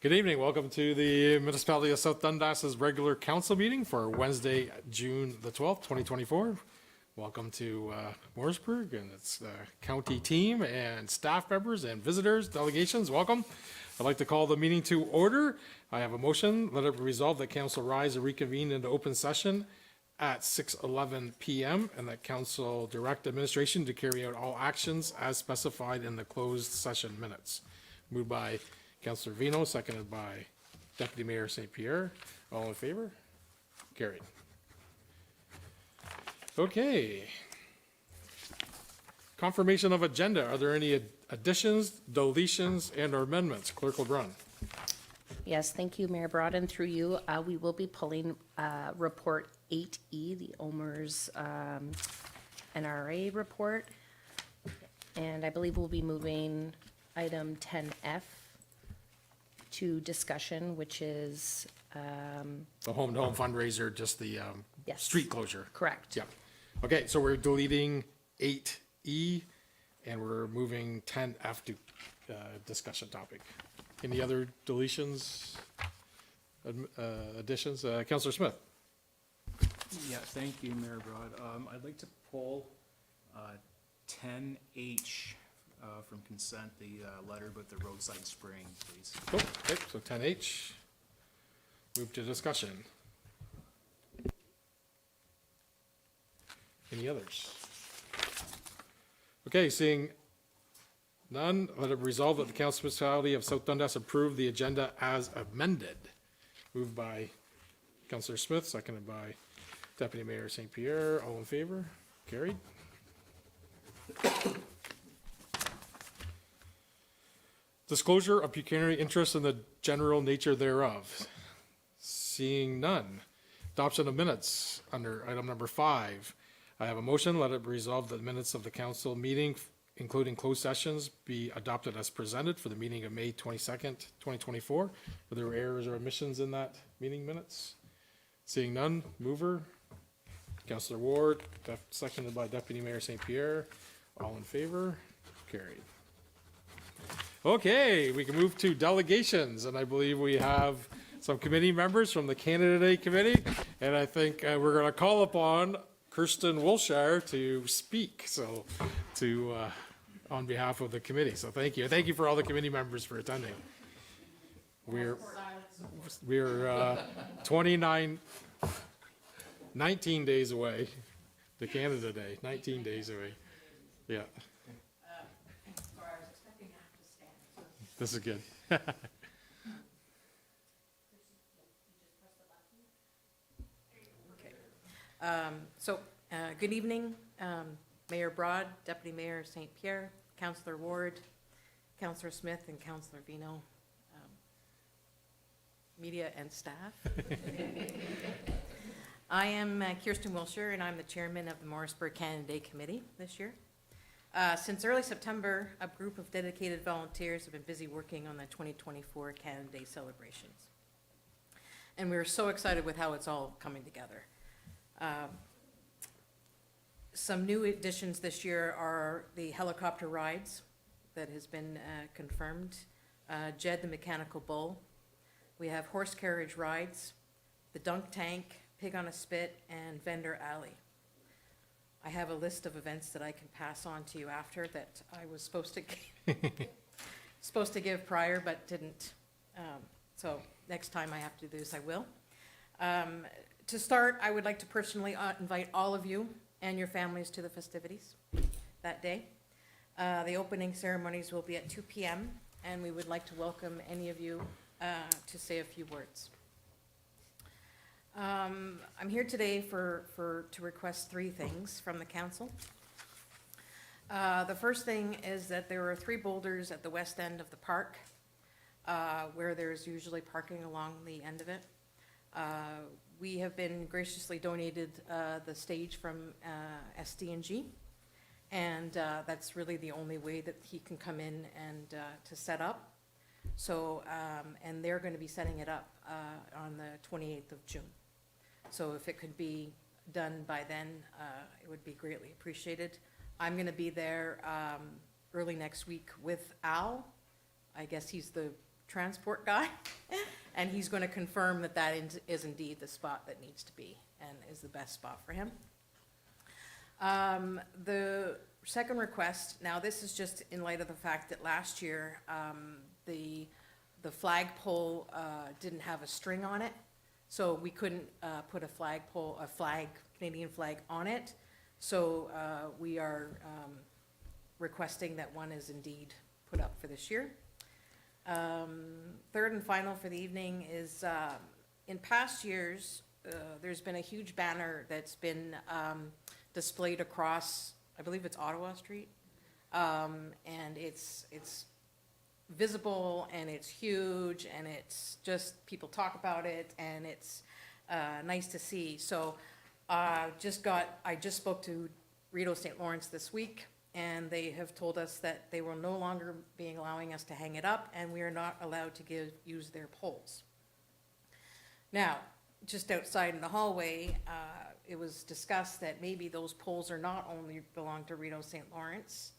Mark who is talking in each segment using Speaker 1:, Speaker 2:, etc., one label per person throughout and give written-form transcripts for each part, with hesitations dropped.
Speaker 1: Good evening. Welcome to the Municipality of South Dundas's regular council meeting for Wednesday, June the 12th, 2024. Welcome to Morrisburg and its county team and staff members and visitors, delegations. Welcome. I'd like to call the meeting to order. I have a motion. Let it be resolved that council rise and reconvene into open session at 6:11 p.m. and that council direct administration to carry out all actions as specified in the closed session minutes. Moved by Councillor Vino, seconded by Deputy Mayor St. Pierre. All in favor? Carried. Okay. Confirmation of agenda. Are there any additions, deletions, and or amendments? Clerk will run.
Speaker 2: Yes, thank you, Mayor Broaden. Through you, we will be pulling Report 8E, the OMERS NRA report. And I believe we'll be moving item 10F to discussion, which is
Speaker 1: The home-to-home fundraiser, just the
Speaker 2: Yes.
Speaker 1: street closure.
Speaker 2: correct.
Speaker 1: Yeah. Okay, so we're deleting 8E and we're moving 10F to discussion topic. Any other deletions, additions? Councillor Smith?
Speaker 3: Yeah, thank you, Mayor Broad. I'd like to pull 10H from consent, the letter about the roadside spraying, please.
Speaker 1: Oh, okay, so 10H. Move to discussion. Any others? Okay, seeing none, let it resolve that the Council Municipality of South Dundas approve the agenda as amended. Moved by Councillor Smith, seconded by Deputy Mayor St. Pierre. All in favor? Carried. Disclosure of pecuniary interest in the general nature thereof. Seeing none. Adoption of minutes under item number 5. I have a motion. Let it be resolved that the minutes of the council meeting, including closed sessions, be adopted as presented for the meeting of May 22nd, 2024. Were there errors or omissions in that meeting minutes? Seeing none. Mover. Councillor Ward, seconded by Deputy Mayor St. Pierre. All in favor? Carried. Okay, we can move to delegations, and I believe we have some committee members from the Canada Day Committee, and I think we're going to call upon Kirsten Wilshire to speak, so on behalf of the committee. So thank you. Thank you for all the committee members for attending. We're 19 days away to Canada Day, 19 days away. Yeah. This is good.
Speaker 4: Good evening, Mayor Broad, Deputy Mayor St. Pierre, Councillor Ward, Councillor Smith, and Councillor Vino, media and staff. I am Kirsten Wilshire, and I'm the chairman of the Morrisburg Canada Day Committee this year. Since early September, a group of dedicated volunteers have been busy working on the 2024 Canada Day celebrations. And we're so excited with how it's all coming together. Some new additions this year are the helicopter rides that has been confirmed, Jed the Mechanical Bull. We have horse carriage rides, the dunk tank, pig on a spit, and vendor alley. I have a list of events that I can pass on to you after that I was supposed to give prior but didn't. So next time I have to do this, I will. To start, I would like to personally invite all of you and your families to the festivities that day. The opening ceremonies will be at 2 p.m. and we would like to welcome any of you to say a few words. I'm here today to request 3 things from the council. The first thing is that there are 3 boulders at the west end of the park where there's usually parking along the end of it. We have been graciously donated the stage from SD&G, and that's really the only way that he can come in and to set up. So, and they're going to be setting it up on the 28th of June. So if it could be done by then, it would be greatly appreciated. I'm going to be there early next week with Al. I guess he's the transport guy, and he's going to confirm that that is indeed the spot that needs to be and is the best spot for him. The second request, now this is just in light of the fact that last year, the flagpole didn't have a string on it, so we couldn't put a Canadian flag on it. So we are requesting that one is indeed put up for this year. Third and final for the evening is, in past years, there's been a huge banner that's been displayed across, I believe it's Ottawa Street. And it's visible and it's huge and it's just, people talk about it and it's nice to see. So I just spoke to Rideau St. Lawrence this week, and they have told us that they will no longer be allowing us to hang it up, and we are not allowed to use their poles. Now, just outside in the hallway, it was discussed that maybe those poles are not only belong to Rideau St. Lawrence.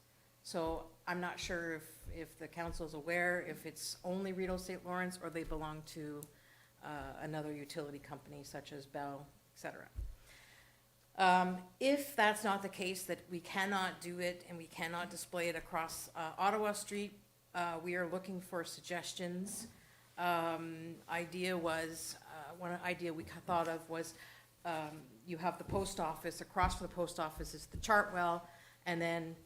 Speaker 4: So I'm not sure if the council is aware if it's only Rideau St. Lawrence or they belong to another utility company such as Bell, et cetera. If that's not the case, that we cannot do it and we cannot display it across Ottawa Street, we are looking for suggestions. One idea we thought of was you have the post office, across from the post office is the Chartwell, and then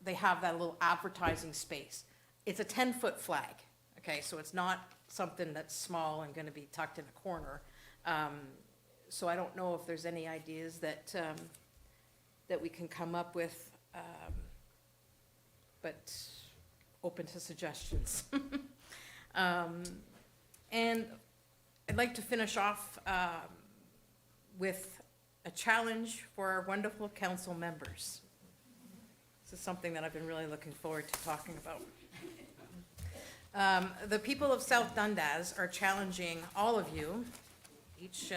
Speaker 4: they have that little advertising space. It's a 10-foot flag, okay, so it's not something that's small and gonna be tucked in a corner. So I don't know if there's any ideas that we can come up with, but open to suggestions. And I'd like to finish off with a challenge for our wonderful council members. This is something that I've been really looking forward to talking about. The people of South Dundas are challenging all of you, each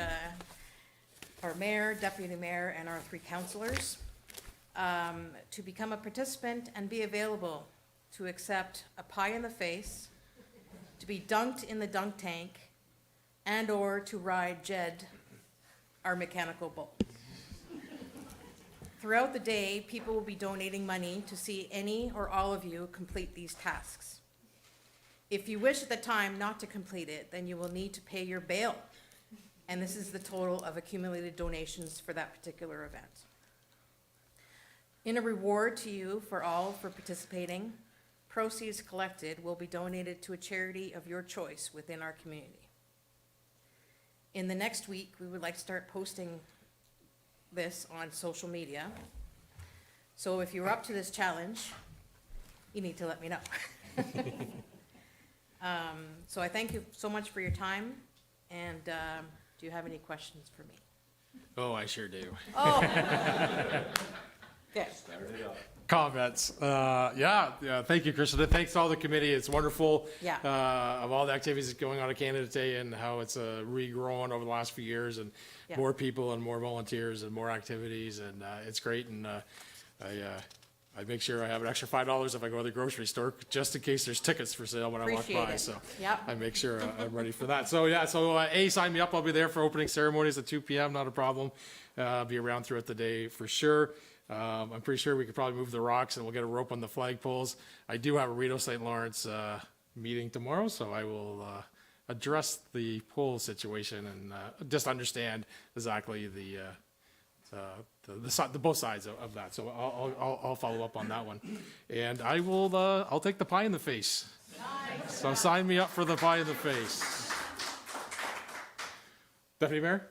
Speaker 4: our mayor, deputy mayor, and our 3 councilors, to become a participant and be available to accept a pie in the face, to be dunked in the dunk tank, and or to ride Jed, our mechanical bull. Throughout the day, people will be donating money to see any or all of you complete these tasks. If you wish at the time not to complete it, then you will need to pay your bail. And this is the total of accumulated donations for that particular event. In a reward to you for participating, proceeds collected will be donated to a charity of your choice within our community. In the next week, we would like to start posting this on social media. So if you're up to this challenge, you need to let me know. So I thank you so much for your time, and do you have any questions for me?
Speaker 1: Oh, I sure do.
Speaker 4: Oh. Good.
Speaker 1: Comments. Yeah, thank you, Krista. Thanks to all the committee. It's wonderful.
Speaker 4: Yeah.
Speaker 1: Of all the activities going on at Canada Day and how it's regrown over the last few years, and
Speaker 4: Yeah.
Speaker 1: more people and more volunteers and more activities, and it's great. And I make sure I have an extra $5 if I go to the grocery store, just in case there's tickets for sale when I walk
Speaker 4: Appreciate
Speaker 1: by.
Speaker 4: it.
Speaker 1: So
Speaker 4: Yep.
Speaker 1: I make sure I'm ready for that. So yeah, sign me up. I'll be there for opening ceremonies at 2 p.m. Not a problem. I'll be around throughout the day for sure. I'm pretty sure we could probably move the rocks and we'll get a rope on the flagpoles. I do have a Rideau St. Lawrence meeting tomorrow, so I will address the pole situation and just understand exactly the both sides of that. So I'll follow up on that one, and I'll take the pie in the face. Nice. So sign me up for the pie in the face. Deputy Mayor.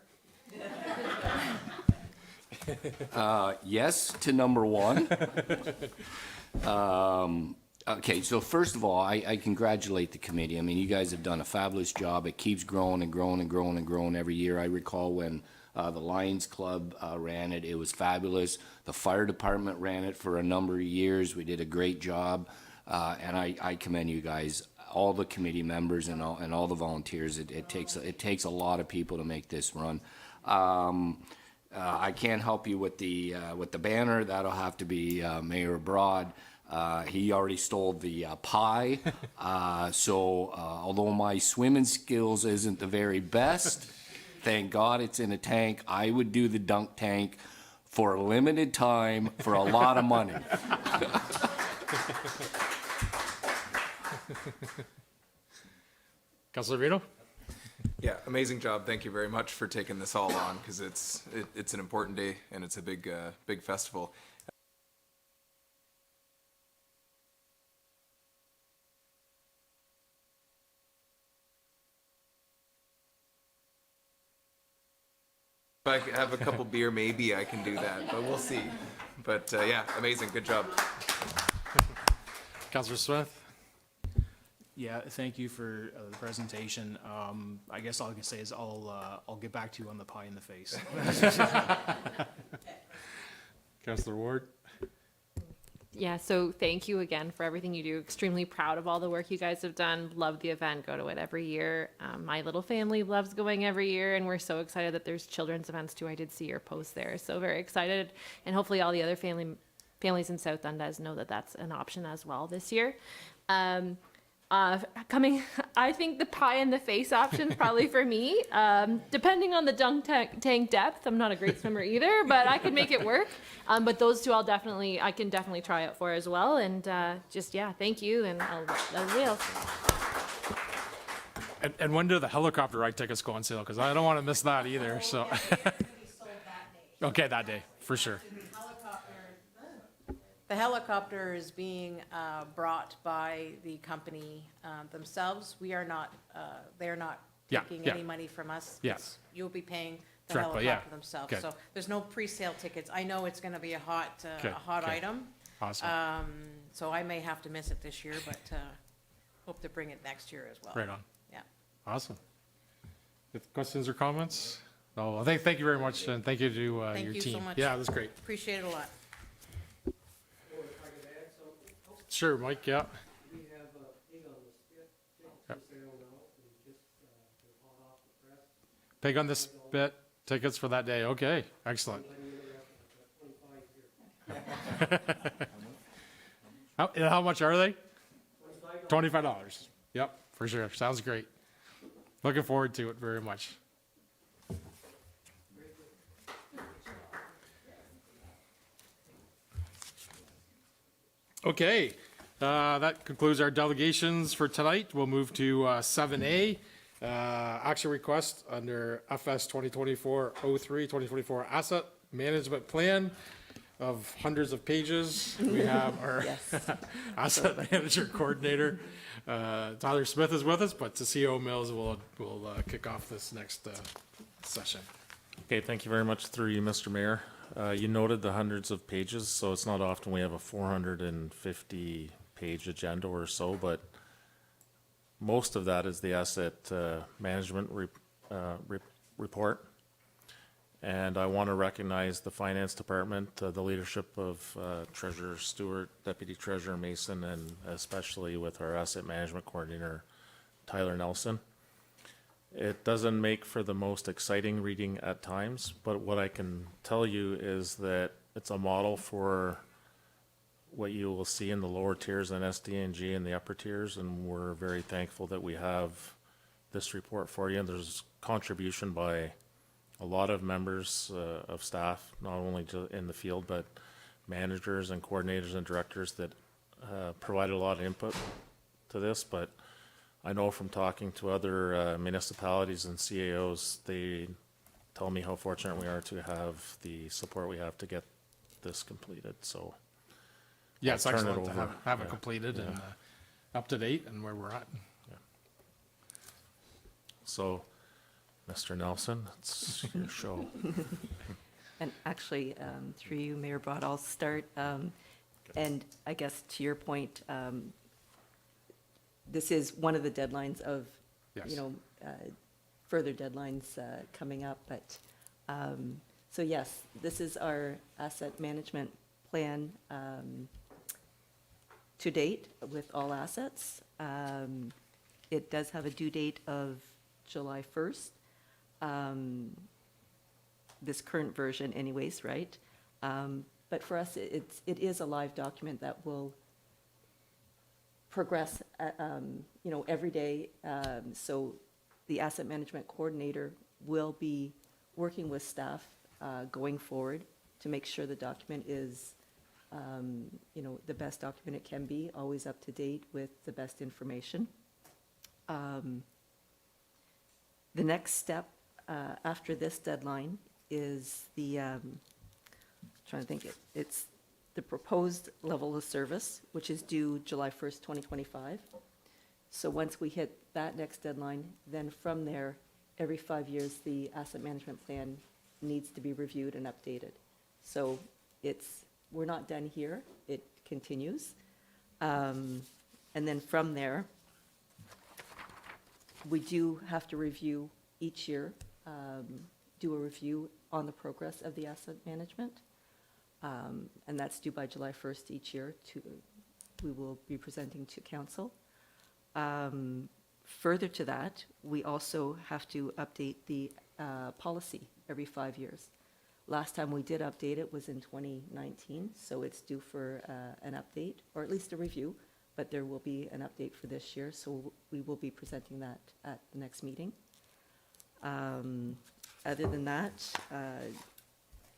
Speaker 5: Yes to number 1. Okay, so first of all, I congratulate the committee. I mean, you guys have done a fabulous job. It keeps growing and growing and growing and growing every year. I recall when the Lions Club ran it. It was fabulous. The fire department ran it for a number of years. We did a great job, and I commend you guys, all the committee members and all the volunteers. It takes a lot of people to make this run. I can't help you with the banner. That'll have to be Mayor Broad. He already stole the pie. So although my swimming skills isn't the very best, thank God it's in a tank. I would do the dunk tank for a limited time for a lot of money.
Speaker 1: Councilor Vito?
Speaker 6: Yeah, amazing job. Thank you very much for taking this all on, because it's an important day and it's a big big festival. If I could have a couple beer, maybe I can do that, but we'll see. But yeah, amazing. Good job.
Speaker 1: Councilor Smith?
Speaker 3: Yeah, thank you for the presentation. I guess all I can say is I'll get back to you on the pie in the face.
Speaker 1: Councilor Ward?
Speaker 7: Yeah, so thank you again for everything you do. Extremely proud of all the work you guys have done. Love the event, go to it every year. My little family loves going every year, and we're so excited that there's children's events too. I did see your post there, so very excited. And hopefully all the other families in South Dundas know that that's an option as well this year. I think the pie in the face option is probably for me. Depending on the dunk tank depth, I'm not a great swimmer either, but I can make it work. But those two I can definitely try out for as well. And thank you, and I'll real.
Speaker 1: And when do the helicopter ride tickets go on sale? Because I don't want to miss that either, so. Okay, that day, for sure.
Speaker 4: The helicopter is being brought by the company themselves. We are not, they're not
Speaker 1: Yeah,
Speaker 4: taking
Speaker 1: yeah.
Speaker 4: any money from us.
Speaker 1: Yeah.
Speaker 4: You'll be paying the
Speaker 1: Directly, yeah.
Speaker 4: helicopter themselves.
Speaker 1: Good.
Speaker 4: So there's no pre-sale tickets. I know it's gonna be a hot
Speaker 1: Okay, okay.
Speaker 4: item.
Speaker 1: Awesome.
Speaker 4: So I may have to miss it this year, but hope to bring it next year as well.
Speaker 1: Right on.
Speaker 4: Yeah.
Speaker 1: Awesome. If questions or comments? No, well, thank you very much, and thank you to your team.
Speaker 4: Thank you so much.
Speaker 1: Yeah, that's great.
Speaker 4: Appreciate it a lot.
Speaker 1: Sure, Mike, yeah.
Speaker 8: We have pig on the spit, tickets for sale now, and just they're hot off the press.
Speaker 1: Pig on the spit, tickets for that day. Okay, excellent.
Speaker 8: Letting you know I've got 25 here.
Speaker 1: How much are they?
Speaker 8: $25.
Speaker 1: $25. Yep, for sure. Sounds great. Looking forward to it very much. Okay, that concludes our delegations for tonight. We'll move to 7A, action request under FS 2024-03, 2024 Asset Management Plan of hundreds of pages. We have our Asset Manager Coordinator, Tyler Smith is with us, but CEO Mills will kick off this next session.
Speaker 9: Okay, thank you very much through you, Mr. Mayor. You noted the hundreds of pages, so it's not often we have a 450-page agenda or so, but most of that is the asset management report. And I want to recognize the Finance Department, the leadership of Treasurer Stewart, Deputy Treasurer Mason, and especially with our Asset Management Coordinator, Tyler Nelson. It doesn't make for the most exciting reading at times, but what I can tell you is that it's a model for what you will see in the lower tiers and SDNG and the upper tiers, and we're very thankful that we have this report for you. And there's contribution by a lot of members of staff, not only in the field, but managers and coordinators and directors that provided a lot of input to this. But I know from talking to other municipalities and CAOs, they tell me how fortunate we are to have the support we have to get this completed, so.
Speaker 1: Yeah, it's
Speaker 9: I'll turn it
Speaker 1: excellent to
Speaker 9: over.
Speaker 1: have it
Speaker 9: Yeah.
Speaker 1: completed and up to date and where we're at.
Speaker 9: So, Mr. Nelson, it's your show.
Speaker 10: And actually, through you, Mayor Broad, I'll start. And I guess to your point, this is one of the deadlines of,
Speaker 1: Yes.
Speaker 10: further deadlines coming up. But, so yes, this is our asset management plan to date with all assets. It does have a due date of July 1st. This current version anyways, right? But for us, it is a live document that will progress, every day. So the asset management coordinator will be working with staff going forward to make sure the document is, the best document it can be, always up to date with the best information. The next step after this deadline is trying to think, it's the proposed level of service, which is due July 1st, 2025. So once we hit that next deadline, then from there, every 5 years, the asset management plan needs to be reviewed and updated. So we're not done here, it continues. And then from there, we do have to review each year, do a review on the progress of the asset management. And that's due by July 1st each year. We will be presenting to council. Further to that, we also have to update the policy every 5 years. Last time we did update it was in 2019, so it's due for an update, or at least a review, but there will be an update for this year, so we will be presenting that at the next meeting. Other than that,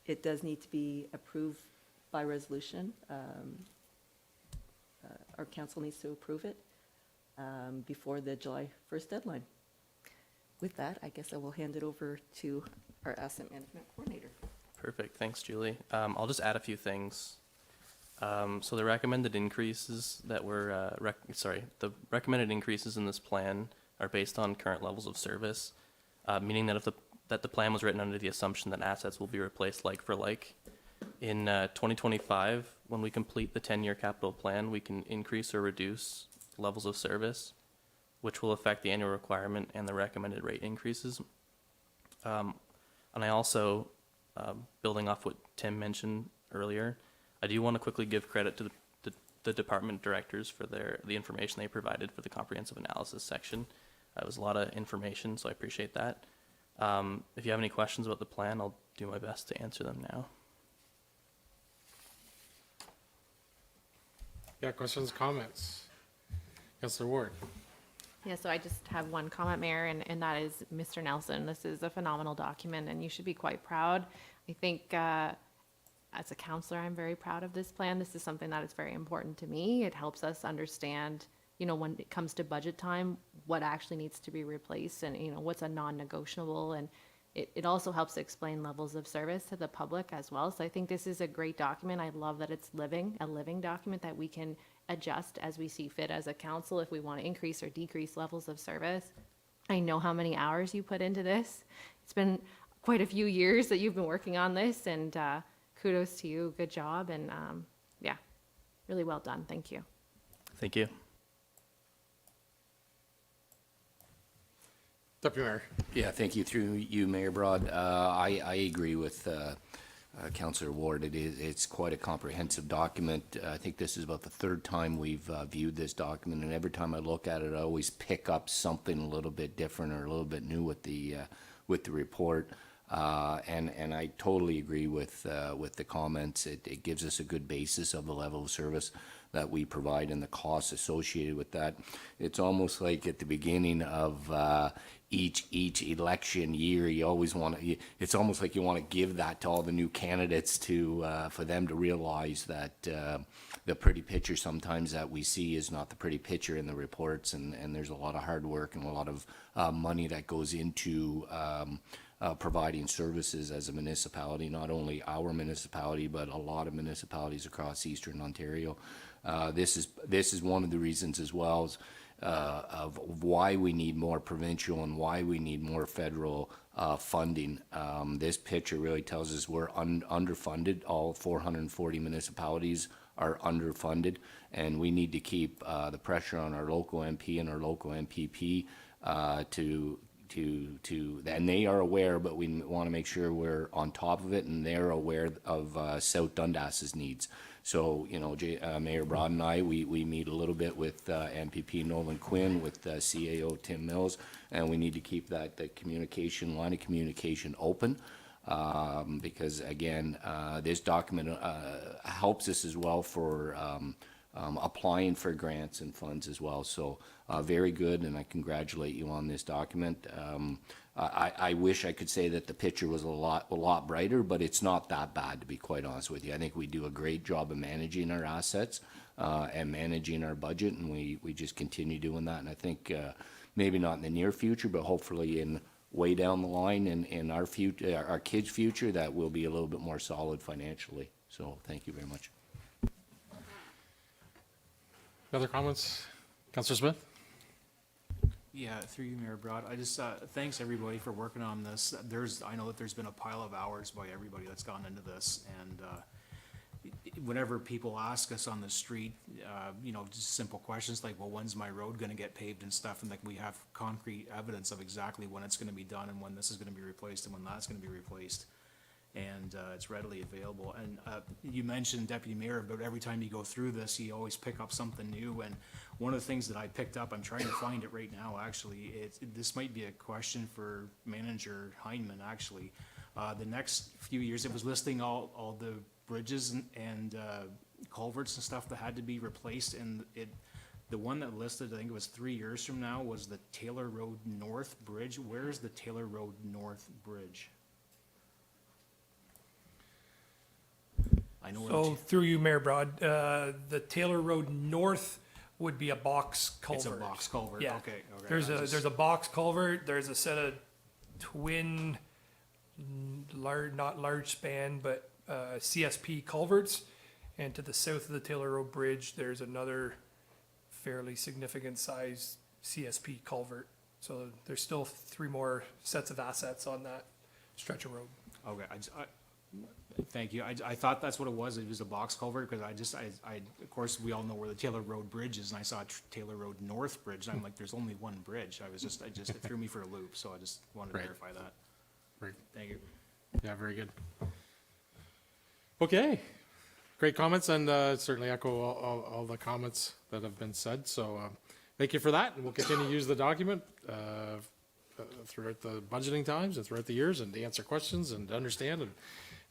Speaker 10: it does need to be approved by resolution. Our council needs to approve it before the July 1st deadline. With that, I guess I will hand it over to our asset management coordinator.
Speaker 11: Perfect, thanks, Julie. I'll just add a few things. So the recommended increases that were, the recommended increases in this plan are based on current levels of service, meaning that that the plan was written under the assumption that assets will be replaced like for like. In 2025, when we complete the 10-year capital plan, we can increase or reduce levels of service, which will affect the annual requirement and the recommended rate increases. And I also, building off what Tim mentioned earlier, I do want to quickly give credit to the department directors for the information they provided for the comprehensive analysis section. It was a lot of information, so I appreciate that. If you have any questions about the plan, I'll do my best to answer them now.
Speaker 1: Yeah, questions, comments? Councilor Ward.
Speaker 7: Yeah, so I just have one comment, Mayor, and that is Mr. Nelson. This is a phenomenal document, and you should be quite proud. I think as a counselor, I'm very proud of this plan. This is something that is very important to me. It helps us understand, when it comes to budget time, what actually needs to be replaced and, what's a non-negotiable. And it also helps explain levels of service to the public as well. So I think this is a great document. I love that it's a living document that we can adjust as we see fit as a council if we want to increase or decrease levels of service. I know how many hours you put into this. It's been quite a few years that you've been working on this, and kudos to you. Good job. And yeah, really well done. Thank you.
Speaker 11: Thank you.
Speaker 1: Deputy Mayor.
Speaker 5: Yeah, thank you. Through you, Mayor Broad. I agree with Councillor Ward. It's quite a comprehensive document. I think this is about the third time we've viewed this document, and every time I look at it, I always pick up something a little bit different or a little bit new with the report. And I totally agree with the comments. It gives us a good basis of the level of service that we provide and the costs associated with that. It's almost like at the beginning of each election year, you always want to. It's almost like you want to give that to all the new candidates for them to realize that the pretty picture sometimes that we see is not the pretty picture in the reports, and there's a lot of hard work and a lot of money that goes into providing services as a municipality, not only our municipality, but a lot of municipalities across Eastern Ontario. This is one of the reasons as well of why we need more provincial and why we need more federal funding. This picture really tells us we're underfunded. All 440 municipalities are underfunded, and we need to keep the pressure on our local MP and our local MPP and they are aware, but we want to make sure we're on top of it, and they're aware of South Dundas's needs. So, Mayor Broad and I, we meet a little bit with MPP Nolan Quinn, with CAO Tim Mills, and we need to keep line of communication open, because again, this document helps us as well for applying for grants and funds as well. So very good, and I congratulate you on this document. I wish I could say that the picture was a lot brighter, but it's not that bad, to be quite honest with you. I think we do a great job of managing our assets and managing our budget, and we just continue doing that. And I think maybe not in the near future, but hopefully in way down the line in our future, our kids' future, that will be a little bit more solid financially. So thank you very much.
Speaker 1: Other comments? Councillor Smith?
Speaker 3: Yeah, through you, Mayor Broad. I just, thanks everybody for working on this. I know that there's been a pile of hours by everybody that's gone into this, and, whenever people ask us on the street, just simple questions like, well, when's my road gonna get paved and stuff, and like, we have concrete evidence of exactly when it's gonna be done and when this is gonna be replaced and when that's gonna be replaced. And, it's readily available. And, you mentioned, Deputy Mayor, about every time you go through this, you always pick up something new. And one of the things that I picked up, I'm trying to find it right now, actually, this might be a question for Manager Heineman, actually. The next few years, it was listing all the bridges and culverts and stuff that had to be replaced, and the one that listed, I think it was 3 years from now, was the Taylor Road North Bridge. Where is the Taylor Road North Bridge? I know.
Speaker 8: So through you, Mayor Broad, the Taylor Road North would be a box culvert.
Speaker 3: It's a box culvert,
Speaker 8: Yeah.
Speaker 3: okay.
Speaker 8: There's a box culvert, there's a set of twin, not large span, but CSP culverts. And to the south of the Taylor Road Bridge, there's another fairly significant size CSP culvert. So there's still 3 more sets of assets on that stretch of road.
Speaker 3: Okay, thank you. I thought that's what it was a box culvert, because of course, we all know where the Taylor Road Bridge is, and I saw Taylor Road North Bridge, and I'm like, there's only one bridge. It threw me for a loop, so I just wanted to
Speaker 1: Right.
Speaker 3: verify that.
Speaker 1: Right.
Speaker 3: Thank you.
Speaker 1: Yeah, very good. Okay, great comments, and certainly echo all the comments that have been said. So thank you for that, and we'll continue to use the document throughout the budgeting times and throughout the years, and to answer questions and to understand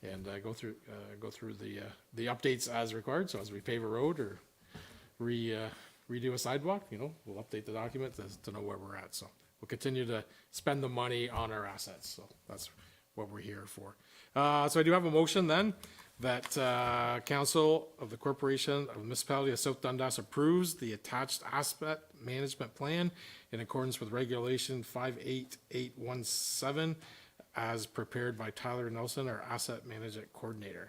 Speaker 1: and go through the updates as required. So as we pave a road or redo a sidewalk, we'll update the document to know where we're at. So we'll continue to spend the money on our assets. So that's what we're here for. So I do have a motion then that Council of the Corporation of the Municipality of South Dundas approves the attached asset management plan in accordance with Regulation 58817 as prepared by Tyler Nelson, our Asset Management Coordinator.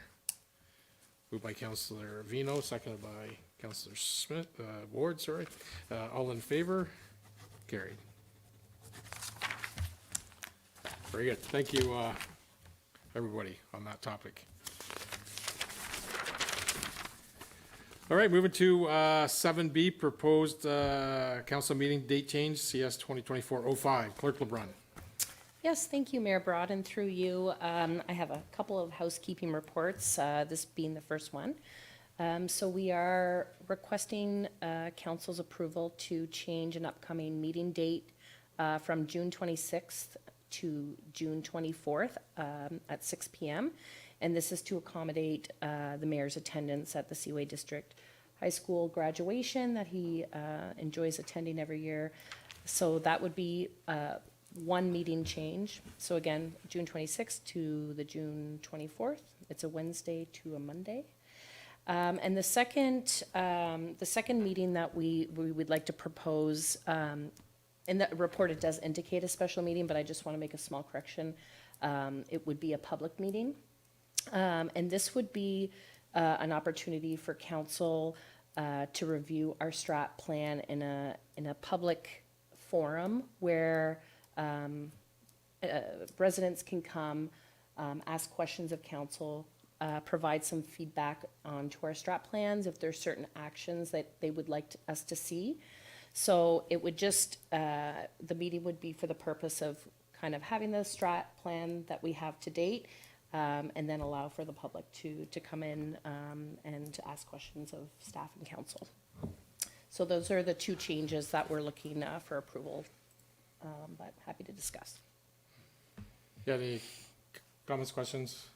Speaker 1: Moved by Councillor Vino, seconded by Councillor Smith, Ward, sorry. All in favor? Carried. Very good. Thank you, everybody, on that topic. All right, moving to 7B, proposed council meeting date change, CS 2024-05. Clerk LeBrun.
Speaker 2: Yes, thank you, Mayor Broad, and through you, I have a couple of housekeeping reports, this being the first one. So we are requesting council's approval to change an upcoming meeting date from June 26th to June 24th at 6 p.m. And this is to accommodate the mayor's attendance at the Seaway District High School graduation that he enjoys attending every year. So that would be one meeting change. So again, June 26th to the June 24th. It's a Wednesday to a Monday. And the second meeting that we would like to propose, in the report it does indicate a special meeting, but I just want to make a small correction. It would be a public meeting. And this would be an opportunity for council to review our strat plan in a public forum where residents can come, ask questions of council, provide some feedback onto our strat plans if there's certain actions that they would like us to see. So it would just, the meeting would be for the purpose of kind of having the strat plan that we have to date, and then allow for the public to come in and to ask questions of staff and council. So those are the two changes that we're looking for approval, but happy to discuss.
Speaker 1: You have any comments, questions?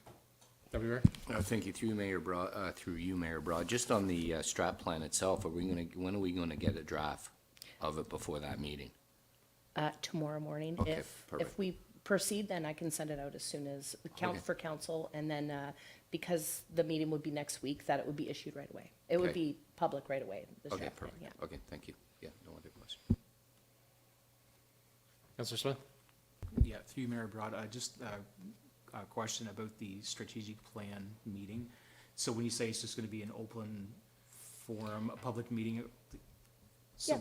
Speaker 1: Deputy Mayor?
Speaker 5: Thank you, through you, Mayor Broad. Just on the strat plan itself, when are we gonna get a draft of it before that meeting?
Speaker 2: Tomorrow morning.
Speaker 5: Okay,
Speaker 2: If
Speaker 5: perfect.
Speaker 2: we proceed, then I can send it out as soon as,
Speaker 5: Okay.
Speaker 2: for council, and then, because the meeting would be next week, that it would be issued right away. It would
Speaker 5: Okay.
Speaker 2: be public right away, the
Speaker 5: Okay,
Speaker 2: draft plan,
Speaker 5: perfect.
Speaker 2: yeah.
Speaker 5: Okay, thank you. Yeah, no other question.
Speaker 1: Councillor Smith?
Speaker 3: Yeah, through you, Mayor Broad, just a question about the strategic plan meeting. So when you say it's just gonna be an open forum, a public meeting, so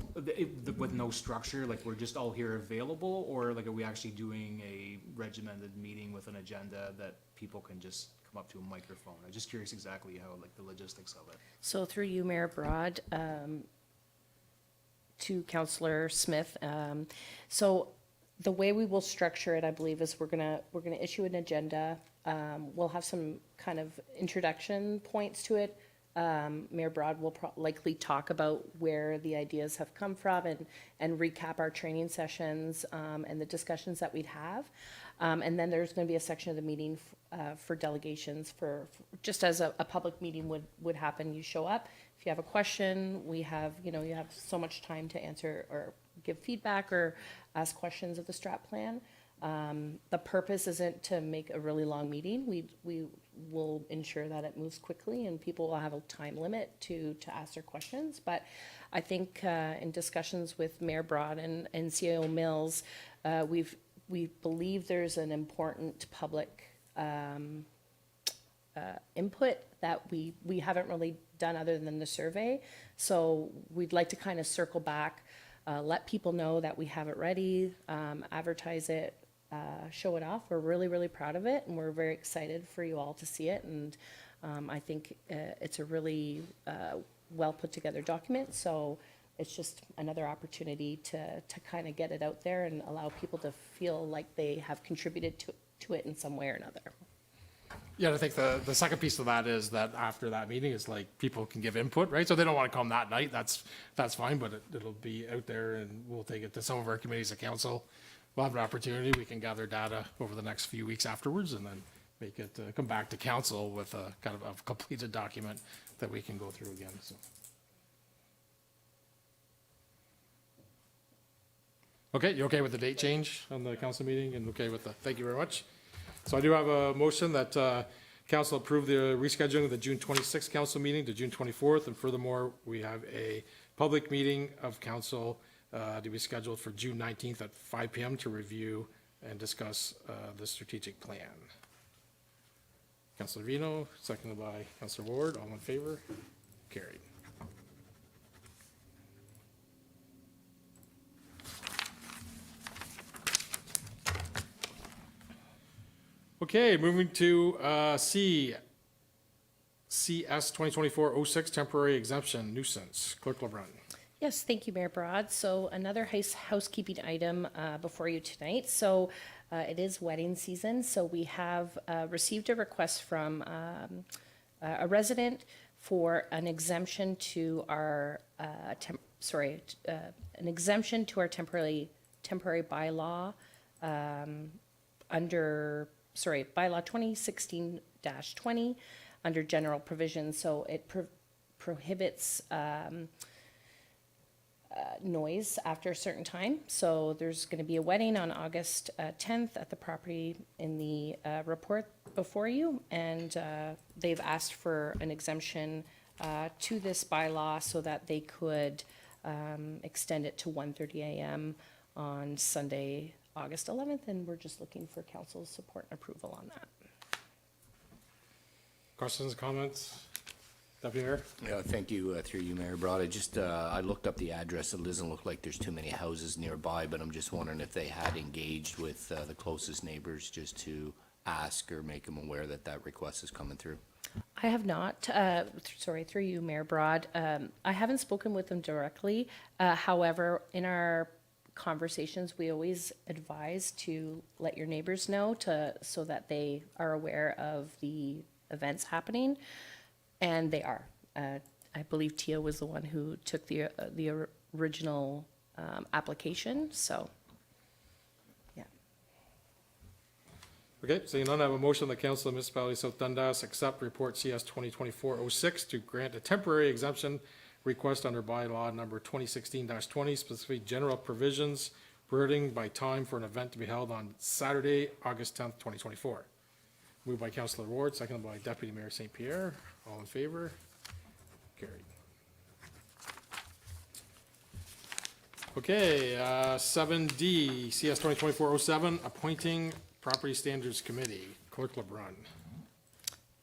Speaker 3: with no structure, like we're just all here available, or like are we actually doing a regimented meeting with an agenda that people can just come up to a microphone? I'm just curious exactly how, like, the logistics of it.
Speaker 2: So through you, Mayor Broad, to Councillor Smith, so the way we will structure it, I believe, is we're gonna issue an agenda. We'll have some kind of introduction points to it. Mayor Broad will likely talk about where the ideas have come from and recap our training sessions, and the discussions that we'd have. And then there's gonna be a section of the meeting, for delegations just as a public meeting would happen. You show up, if you have a question, you have so much time to answer or give feedback or ask questions of the strat plan. The purpose isn't to make a really long meeting. We will ensure that it moves quickly and people will have a time limit to ask their questions. But I think, in discussions with Mayor Broad and CAO Mills, we believe there's an important public, input that we haven't really done other than the survey. So we'd like to kind of circle back, let people know that we have it ready, advertise it, show it off. We're really, really proud of it, and we're very excited for you all to see it. And I think it's a really well put together document. So it's just another opportunity to kind of get it out there and allow people to feel like they have contributed to it in some way or another.
Speaker 1: Yeah, I think the second piece of that is that after that meeting is like people can give input, right? So they don't want to come that night, that's fine, but it'll be out there and we'll take it to some of our committees of council. We'll have an opportunity, we can gather data over the next few weeks afterwards and then make it, come back to council with a kind of a completed document that we can go through again, so. Okay, you okay with the date change on the council meeting and okay with thank you very much. So I do have a motion that council approve the rescheduling of the June 26th council meeting to June 24th. And furthermore, we have a public meeting of council to be scheduled for June 19th at 5 p.m. to review and discuss the strategic plan. Councilor Vino, seconded by Councilor Ward. All in favor? Carried. Okay, moving to CS 2024-06 temporary exemption nuisance. Clerk LeBrun.
Speaker 2: Yes, thank you, Mayor Broad. So another housekeeping item before you tonight. So it is wedding season, so we have received a request from a resident for an exemption to our temporary bylaw under bylaw 2016-20 under general provisions. So it prohibits noise after a certain time. So there's going to be a wedding on August 10th at the property in the report before you, and they've asked for an exemption to this bylaw so that they could extend it to 1:30 a.m. on Sunday, August 11th, and we're just looking for council's support and approval on that.
Speaker 1: Questions, comments? Deputy Mayor?
Speaker 5: Thank you, through you, Mayor Broad. I looked up the address. It doesn't look like there's too many houses nearby, but I'm just wondering if they had engaged with the closest neighbors just to ask or make them aware that that request is coming through.
Speaker 2: I have not, through you, Mayor Broad. I haven't spoken with them directly. However, in our conversations, we always advise to let your neighbors know so that they are aware of the events happening, and they are. I believe Tia was the one who took the original application, so, yeah.
Speaker 1: Okay, seeing none, I have a motion that Council of Municipality of South Dundas accept report CS 2024-06 to grant a temporary exemption request under bylaw number 2016-20, specifically general provisions prohibiting by time for an event to be held on Saturday, August 10th, 2024. Moved by Councillor Ward, seconded by Deputy Mayor St. Pierre. All in favor? Carried. Okay, 7D, CS 2024-07, appointing Property Standards Committee. Clerk LeBrun.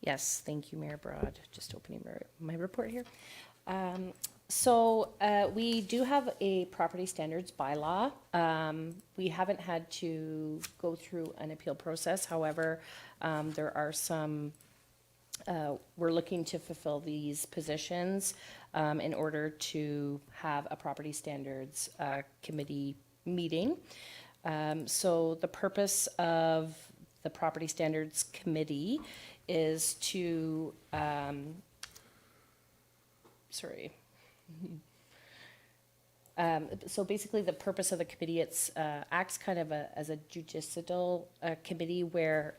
Speaker 2: Yes, thank you, Mayor Broad. Just opening my report here. So we do have a property standards bylaw. We haven't had to go through an appeal process. However, there are some, we're looking to fulfill these positions in order to have a property standards committee meeting. So the purpose of the property standards committee is to, so basically the purpose of the committee, it's acts kind of as a judicial committee where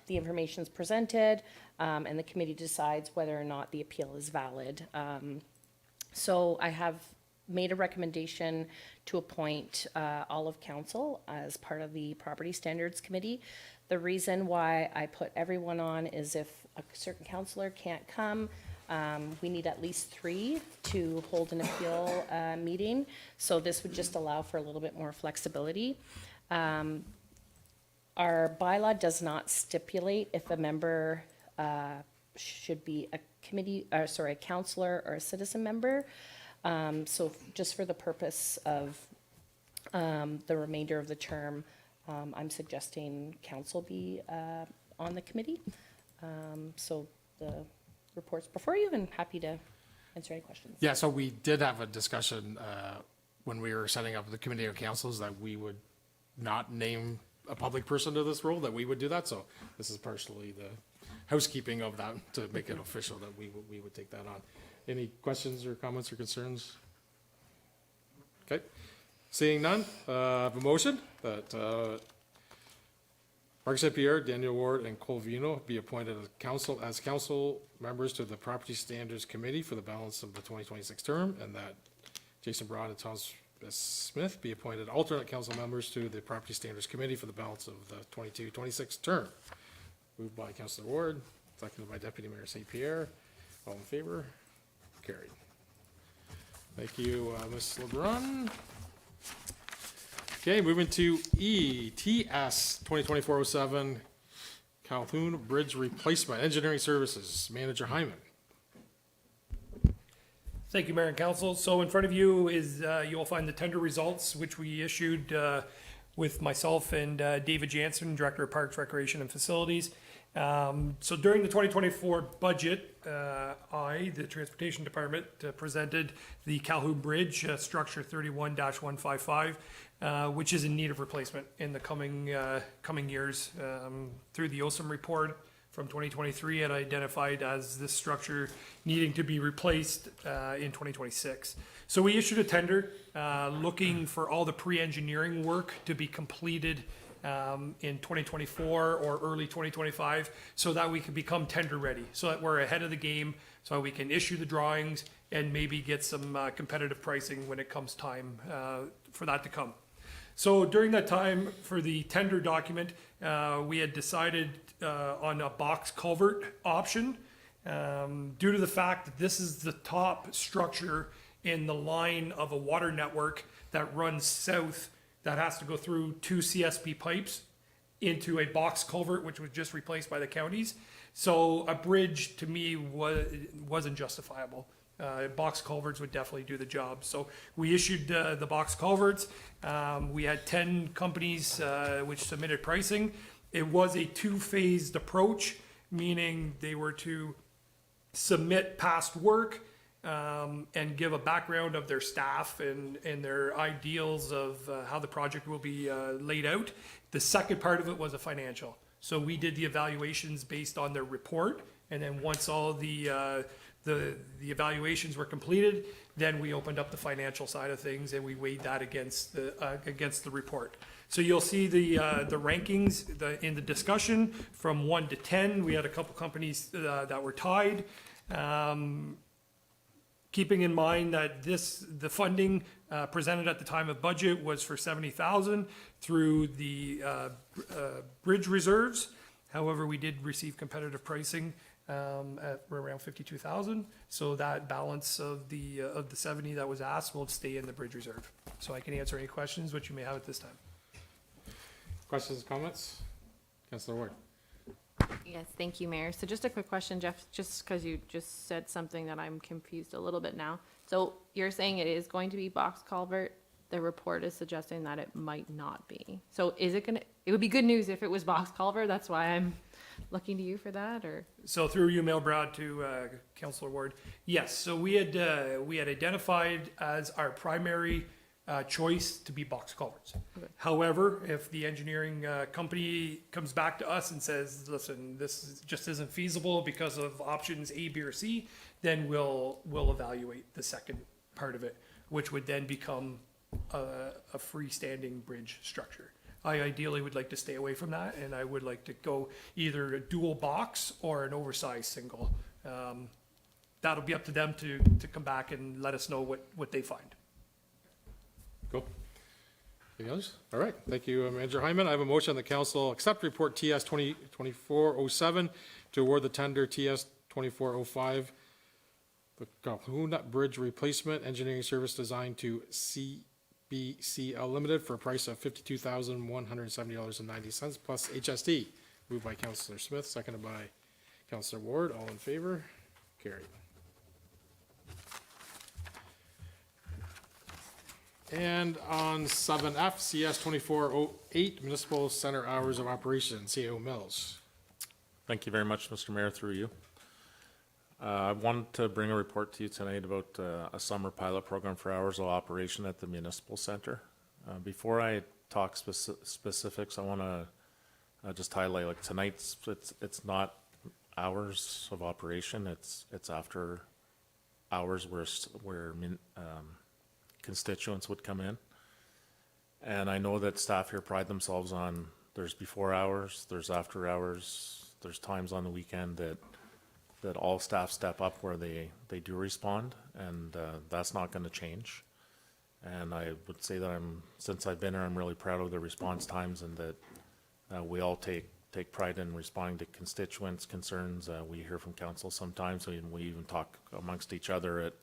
Speaker 2: the information is presented and the committee decides whether or not the appeal is valid. So I have made a recommendation to appoint all of council as part of the property standards committee. The reason why I put everyone on is if a certain councillor can't come, we need at least 3 to hold an appeal meeting. So this would just allow for a little bit more flexibility. Our bylaw does not stipulate if a member should be a a councillor or a citizen member. So just for the purpose of the remainder of the term, I'm suggesting council be on the committee. So the reports before you, and happy to answer any questions.
Speaker 1: Yeah, so we did have a discussion when we were setting up the committee of councils that we would not name a public person to this role, that we would do that. So this is partially the housekeeping of that to make it official that we would take that on. Any questions or comments or concerns? Okay, seeing none, I have a motion that Mark St. Pierre, Daniel Ward, and Cole Vino be appointed as council members to the Property Standards Committee for the balance of the 2026 term, and that Jason Broad and Tom Smith be appointed alternate council members to the Property Standards Committee for the balance of the 22-26 term. Moved by Councillor Ward, seconded by Deputy Mayor St. Pierre. All in favor? Carried. Thank you, Ms. LeBrun. Okay, moving to ETS 2024-07, Calhoun Bridge Replacement, Engineering Services, Manager Hyman.
Speaker 8: Thank you, Mayor and Council. So in front of you is, you will find the tender results, which we issued with myself and David Jansen, Director of Parks, Recreation, and Facilities. So during the 2024 budget, the Transportation Department, presented the Calhoun Bridge, Structure 31-155, which is in need of replacement in the coming years. Through the OSM report from 2023, it identified as this structure needing to be replaced in 2026. So we issued a tender looking for all the pre-engineering work to be completed in 2024 or early 2025, so that we can become tender ready, so that we're ahead of the game, so we can issue the drawings and maybe get some competitive pricing when it comes time for that to come. So during that time for the tender document, we had decided on a box culvert option due to the fact that this is the top structure in the line of a water network that runs south that has to go through 2 CSP pipes into a box culvert, which was just replaced by the counties. So a bridge, to me, wasn't justifiable. Box culverts would definitely do the job. So we issued the box culverts. We had 10 companies which submitted pricing. It was a 2-phased approach, meaning they were to submit past work, and give a background of their staff and their ideals of how the project will be laid out. The second part of it was a financial. So we did the evaluations based on their report, and then once all the evaluations were completed, Then we opened up the financial side of things and we weighed that against the report. So you'll see the rankings in the discussion from 1 to 10. We had a couple companies that were tied. Keeping in mind that the funding presented at the time of budget was for 70,000 through the bridge reserves. However, we did receive competitive pricing at around 52,000. So that balance of the 70 that was asked will stay in the bridge reserve. So I can answer any questions which you may have at this time.
Speaker 1: Questions, comments? Councillor Ward.
Speaker 7: Yes, thank you, Mayor. So just a quick question, Jeff, just because you just said something that I'm confused a little bit now. So you're saying it is going to be box culvert. The report is suggesting that it might not be. So is it it would be good news if it was box culvert. That's why I'm looking to you for that, or?
Speaker 8: So through you, Mail Broad, to Councillor Ward. Yes, so we had identified as our primary choice to be box culverts.
Speaker 7: Okay.
Speaker 8: However, if the engineering company comes back to us and says, listen, just isn't feasible because of options A, B, or C, then we'll evaluate the second part of it, which would then become a freestanding bridge structure. I ideally would like to stay away from that, and I would like to go either a dual box or an oversized single. That'll be up to them to come back and let us know what they find.
Speaker 1: Cool. Anything else? All right, thank you, Manager Hyman. I have a motion on the council accept report TS 2024-07 to award the tender TS 2405, the Kahuna Bridge Replacement Engineering Service Design to CBCL Limited for a price of $52,170.90 plus HST. Moved by Councillor Smith, seconded by Councillor Ward. All in favor? Carried. And on 7F, CS 2408, Municipal Center Hours of Operation, CAO Mills.
Speaker 9: Thank you very much, Mr. Mayor, through you. I wanted to bring a report to you tonight about a summer pilot program for hours of operation at the Municipal Center. Before I talk specifics, I want to just highlight, like tonight's, it's not hours of operation, it's after hours where constituents would come in. And I know that staff here pride themselves on, there's before hours, there's after hours, there's times on the weekend that all staff step up where they do respond, and that's not going to change. And I would say that since I've been here, I'm really proud of the response times, and that we all take pride in responding to constituents' concerns. We hear from council sometimes, we even talk amongst each other at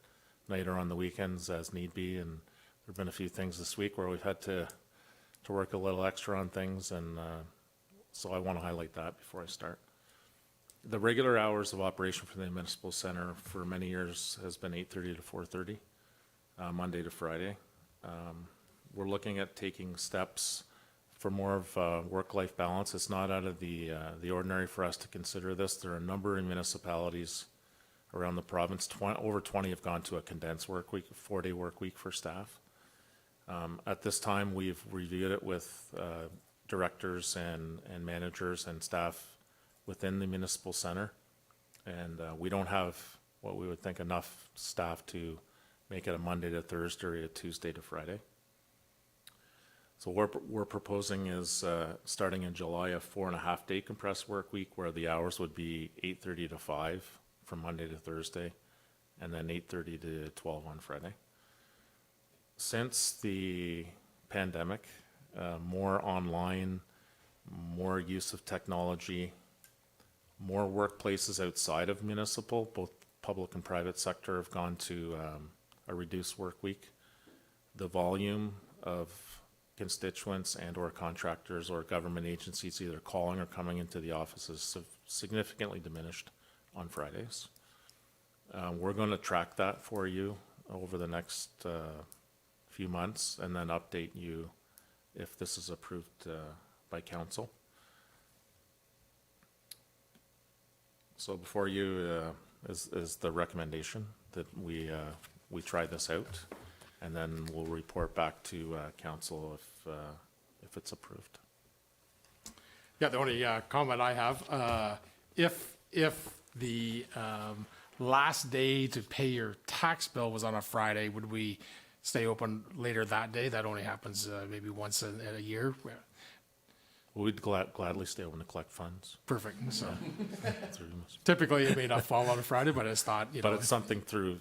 Speaker 9: night or on the weekends as need be, and there've been a few things this week where we've had to work a little extra on things, and so I want to highlight that before I start. The regular hours of operation for the Municipal Center for many years has been 8:30 to 4:30, Monday to Friday. We're looking at taking steps for more of work-life balance. It's not out of the ordinary for us to consider this. There are a number of municipalities around the province. Over 20 have gone to a condensed work week, a 4-day work week for staff. At this time, we've reviewed it with directors and managers and staff within the municipal center, and we don't have what we would think enough staff to make it a Monday to Thursday or a Tuesday to Friday. So what we're proposing is starting in July, a 4.5-day compressed work week where the hours would be 8:30 to 5 from Monday to Thursday, and then 8:30 to 12 on Friday. Since the pandemic, more online, more use of technology, more workplaces outside of municipal, both public and private sector, have gone to a reduced work week. The volume of constituents and or contractors or government agencies either calling or coming into the offices have significantly diminished on Fridays. We're going to track that for you over the next few months and then update you if this is approved by council. So before you is the recommendation that we try this out, and then we'll report back to council if it's approved.
Speaker 1: Yeah, the only comment I have, if the last day to pay your tax bill was on a Friday, would we stay open later that day? That only happens maybe once in a year.
Speaker 9: We'd gladly stay open to collect funds.
Speaker 1: Perfect. So
Speaker 9: through-
Speaker 1: typically it may not fall on a Friday, but it's not,
Speaker 9: But it's something through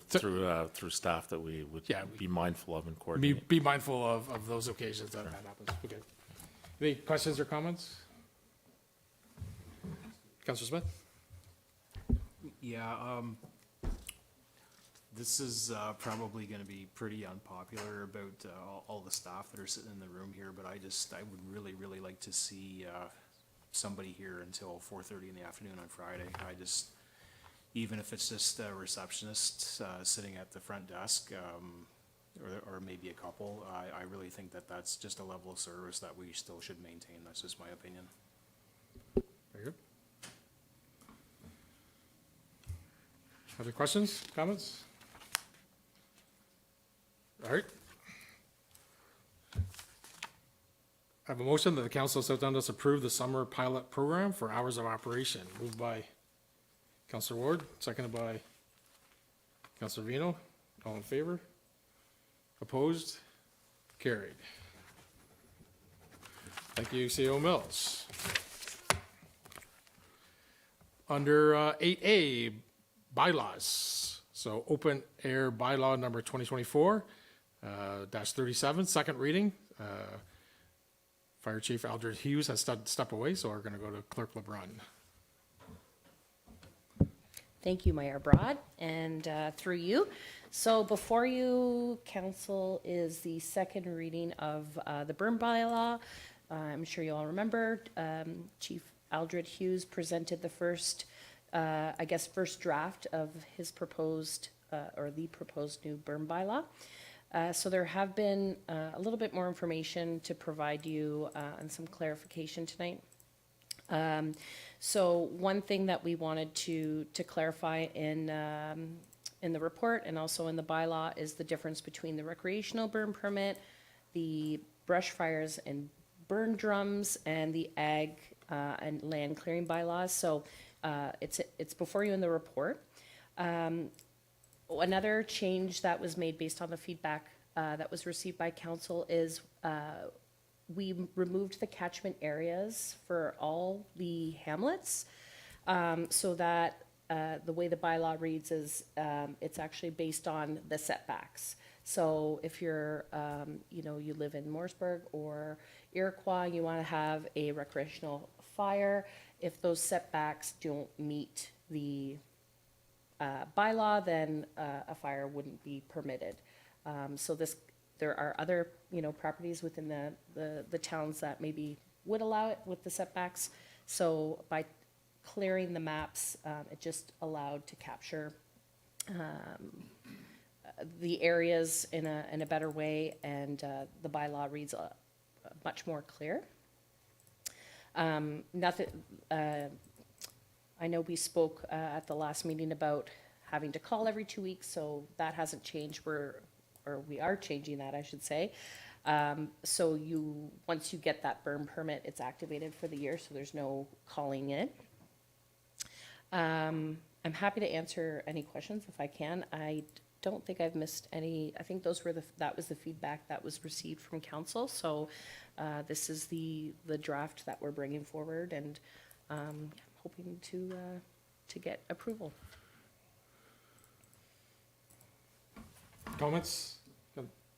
Speaker 9: staff that we would
Speaker 1: Yeah,
Speaker 9: be mindful of and coordinate.
Speaker 1: be mindful of those occasions that happens. Okay. Any questions or comments? Councillor Smith?
Speaker 3: Yeah, this is probably gonna be pretty unpopular about all the staff that are sitting in the room here, but I would really, really like to see somebody here until 4:30 in the afternoon on Friday. Even if it's just a receptionist sitting at the front desk, or maybe a couple, I really think that that's just a level of service that we still should maintain. That's just my opinion.
Speaker 1: Very good. Other questions, comments? All right. I have a motion that the Council of South Dundas approve the summer pilot program for hours of operation. Moved by Councillor Ward, seconded by Councillor Vino. All in favor? Opposed? Carried. Thank you, CO Mills. Under 8A, bylaws. So open air bylaw number 2024 -37, second reading. Fire Chief Aldred Hughes has stepped away, so we're going to go to Clerk LeBrun.
Speaker 2: Thank you, Mayor Broad, and through you. So before you, council, is the second reading of the burn bylaw. I'm sure you all remember, Chief Aldred Hughes presented the first draft of his proposed, or the proposed new burn bylaw. So there have been a little bit more information to provide you and some clarification tonight. So one thing that we wanted to clarify in the report and also in the bylaw is the difference between the recreational burn permit, the brush fires and burn drums, and the ag and land clearing bylaws. So it's before you in the report. Another change that was made based on the feedback that was received by council is we removed the catchment areas for all the hamlets, so that the way the bylaw reads is it's actually based on the setbacks. So if you're, you live in Morrisburg or Iroquois, you want to have a recreational fire. If those setbacks don't meet the bylaw, then a fire wouldn't be permitted. There are other, properties within the towns that maybe would allow it with the setbacks. So by clearing the maps, it just allowed to capture the areas in a better way, and the bylaw reads much more clear. I know we spoke at the last meeting about having to call every 2 weeks, so that hasn't changed. We are changing that, I should say. So once you get that burn permit, it's activated for the year, so there's no calling it. I'm happy to answer any questions if I can. I don't think I've missed any. I think that was the feedback that was received from council. So this is the draft that we're bringing forward, and hoping to get approval.
Speaker 1: Comments?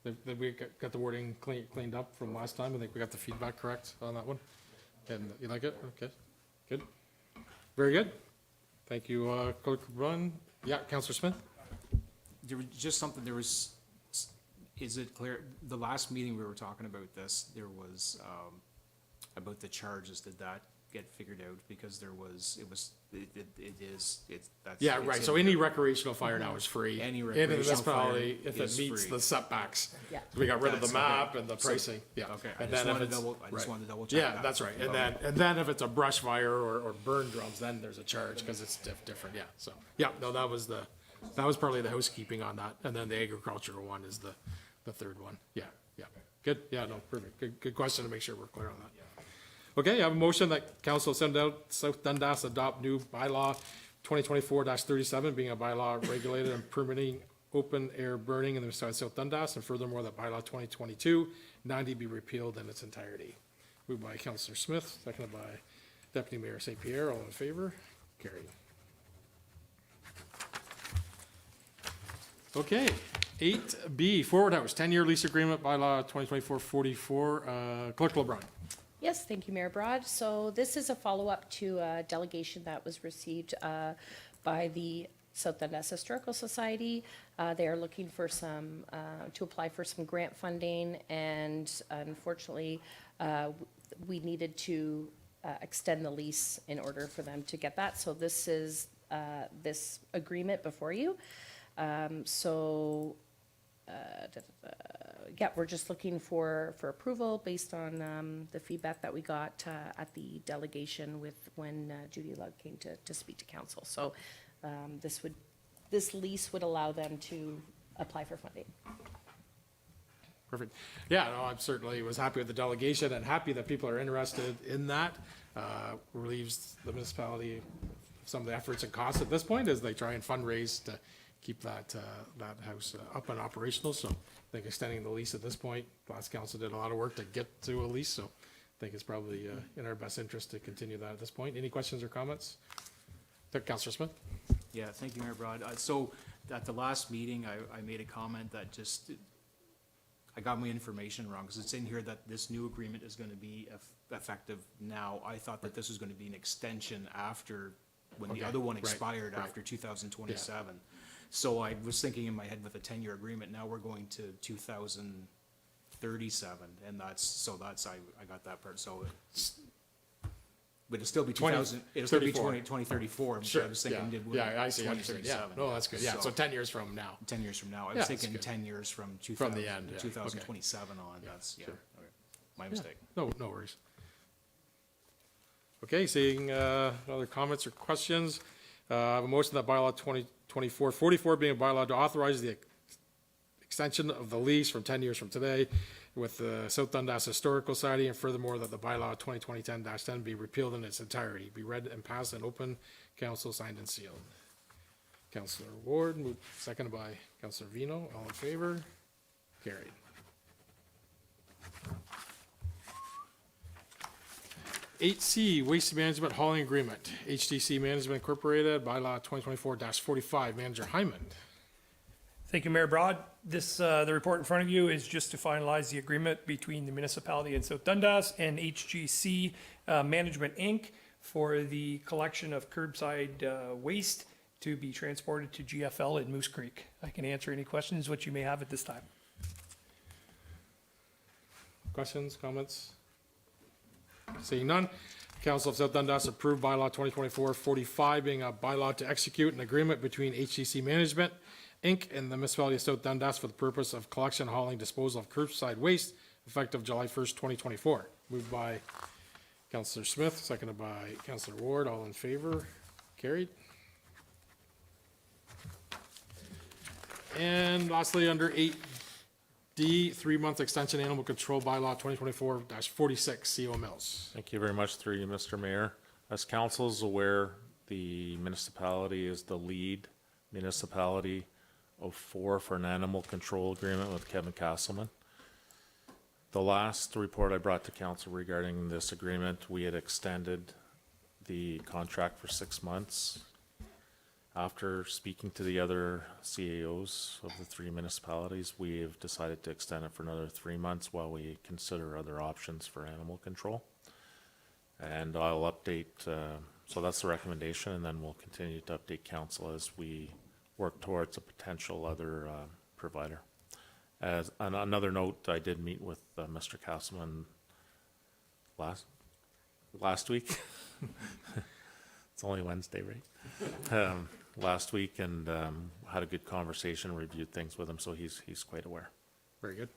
Speaker 1: Did we got the wording cleaned up from last time? I think we got the feedback correct on that one. And you like it? Okay, good. Very good. Thank you, Clerk Run. Yeah, Councillor Smith?
Speaker 3: There was just something, is it clear, the last meeting we were talking about this, there was, about the charges, did that get figured out? Because
Speaker 1: Yeah, right, so any recreational fire now is free.
Speaker 3: Any
Speaker 1: In the
Speaker 3: recreational
Speaker 1: municipality,
Speaker 3: fire
Speaker 1: if it
Speaker 3: is
Speaker 1: meets
Speaker 3: free.
Speaker 1: the setbacks.
Speaker 2: Yeah.
Speaker 1: So we got rid of the
Speaker 3: That's
Speaker 1: map
Speaker 3: okay.
Speaker 1: and the
Speaker 3: So-
Speaker 1: pricing, yeah.
Speaker 3: Okay,
Speaker 1: And then if it's-
Speaker 3: I just
Speaker 1: right.
Speaker 3: wanted to double check
Speaker 1: Yeah,
Speaker 3: that.
Speaker 1: that's right, and
Speaker 3: Okay.
Speaker 1: then if it's a brush fire or burn drums, then there's a charge, because it's different, yeah, so, yeah, no, that was probably the housekeeping on that, and then the agricultural one is the third one, yeah, good, yeah, no, perfect, good question to make sure we're clear on that. Okay, I have a motion that council send out South Dundas adopt new bylaw 2024-37 being a bylaw regulated and permitting open-air burning in the Mississauga South Dundas, and furthermore, that bylaw 2022-90 be repealed in its entirety. Moved by Councillor Smith, seconded by Deputy Mayor St. Pierre. All in favor? Carried. Okay, 8B, Forward House, 10-year lease agreement, bylaw 2024-44. Clerk LeBrun.
Speaker 2: Yes, thank you, Mayor Broad. So this is a follow-up to a delegation that was received by the South Dundas Historical Society. They are looking for some, to apply for some grant funding, and unfortunately, we needed to extend the lease in order for them to get that. So this is this agreement before you. Yeah, we're just looking for approval based on the feedback that we got at the delegation with when Judy Lugg came to speak to council. So this lease would allow them to apply for funding.
Speaker 1: Perfect. Yeah, no, I certainly was happy with the delegation and happy that people are interested in that. Relieves the municipality of some of the efforts and costs at this point as they try and fundraise to keep that house up and operational. So I think extending the lease at this point, last council did a lot of work to get to a lease, so I think it's probably in our best interest to continue that at this point. Any questions or comments? Councillor Smith?
Speaker 3: Yeah, thank you, Mayor Broad. So at the last meeting, I made a comment that just, I got my information wrong, because it's in here that this new agreement is gonna be effective now. I thought that this was gonna be an extension after, when the
Speaker 1: Okay,
Speaker 3: other one
Speaker 1: right,
Speaker 3: expired
Speaker 1: right.
Speaker 3: after 2027. So I was thinking in my head with a 10-year agreement, now we're going to 2037, and that's, I got that part, so it's, but it'll still be 2000, it'll still be 2034,
Speaker 1: Sure,
Speaker 3: I was thinking,
Speaker 1: yeah.
Speaker 3: did
Speaker 1: Yeah, I see, I understand. Yeah,
Speaker 3: 2037.
Speaker 1: no, that's good. Yeah, so 10 years from now.
Speaker 3: 10 years from now. I
Speaker 1: Yeah,
Speaker 3: was
Speaker 1: that's
Speaker 3: thinking
Speaker 1: good.
Speaker 3: 10 years from
Speaker 1: From the end, yeah, okay.
Speaker 3: 2027 on, that's, yeah,
Speaker 1: sure.
Speaker 3: okay. My mistake.
Speaker 1: No worries. Okay, seeing other comments or questions, I have a motion that bylaw 2024-44 being a bylaw to authorize the extension of the lease from 10 years from today with the South Dundas Historical Society, and furthermore that the bylaw 2020-10 be repealed in its entirety, be read and passed in open council, signed and sealed. Councillor Ward, moved, seconded by Councillor Vino. All in favor? Carried. 8C, Waste Management Hauling Agreement, HDC Management Incorporated, bylaw 2024-45, Manager Hyman.
Speaker 8: Thank you, Mayor Broad. This, the report in front of you is just to finalize the agreement between the municipality and South Dundas and HGC Management, Inc. for the collection of curbside waste to be transported to GFL in Moose Creek. I can answer any questions which you may have at this time.
Speaker 1: Questions, comments? Seeing none, Council of South Dundas approved bylaw 2024-45 being a bylaw to execute an agreement between HCC Management, Inc. and the municipality of South Dundas for the purpose of collection, hauling, disposal of curbside waste effective July 1st, 2024. Moved by Councillor Smith, seconded by Councillor Ward. All in favor? Carried. And lastly, under 8D, 3-month extension animal control bylaw 2024-46, CO Mills.
Speaker 9: Thank you very much, through you, Mr. Mayor. As council is aware, the municipality is the lead municipality of 4 for an animal control agreement with Kevin Castleman. The last report I brought to council regarding this agreement, we had extended the contract for 6 months. After speaking to the other CAOs of the 3 municipalities, we have decided to extend it for another 3 months while we consider other options for animal control. And I'll update, so that's the recommendation, and then we'll continue to update council as we work towards a potential other provider. As on another note, I did meet with Mr. Castleman last week. It's only Wednesday, right? Last week, and had a good conversation, reviewed things with him, so he's quite aware.
Speaker 1: Very good.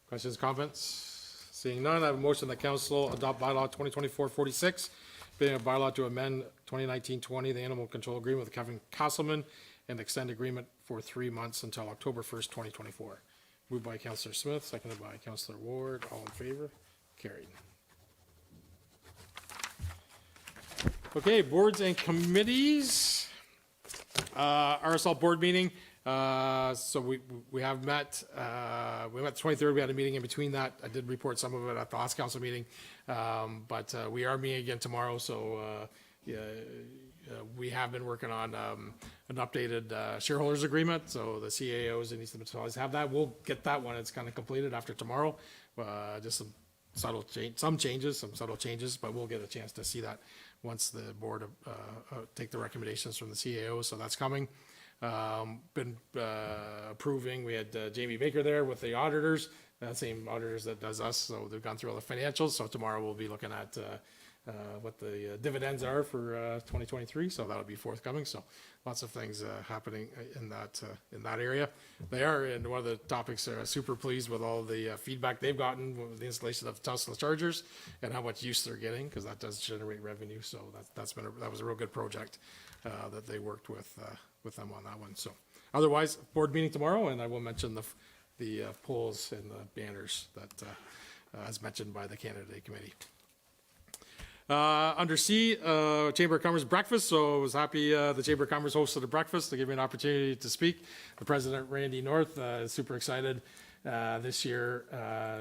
Speaker 1: Questions, comments? Seeing none, I have a motion that council adopt bylaw 2024-46, being a bylaw to amend 2019-20, the animal control agreement with Kevin Castleman, and extend agreement for 3 months until October 1st, 2024. Moved by Councillor Smith, seconded by Councillor Ward. All in favor? Carried. Okay, boards and committees. RSL board meeting, so we have met, we met the 23rd, we had a meeting in between that. I did report some of it at the last council meeting. But we are meeting again tomorrow, so, we have been working on, an updated, shareholders agreement, so the CAOs and East municipalities have that. We'll get that one, it's kind of completed after tomorrow. Just some subtle changes, but we'll get a chance to see that once the board, take the recommendations from the CAO, so that's coming. Been approving, we had Jamie Baker there with the auditors, same auditors that does us, so they've gone through all the financials, so tomorrow we'll be looking at what the dividends are for 2023, so that'll be forthcoming, so lots of things happening in that area. They are, and one of the topics, super pleased with all the feedback they've gotten with the installation of Tesla chargers and how much use they're getting, because that does generate revenue, so that was a real good project that they worked with them on that one. So otherwise, board meeting tomorrow, and I will mention the polls and the banners that as mentioned by the candidate committee. Under C, Chamber of Commerce breakfast, so I was happy the Chamber of Commerce hosted a breakfast to give me an opportunity to speak. The President, Randy North, is super excited this year,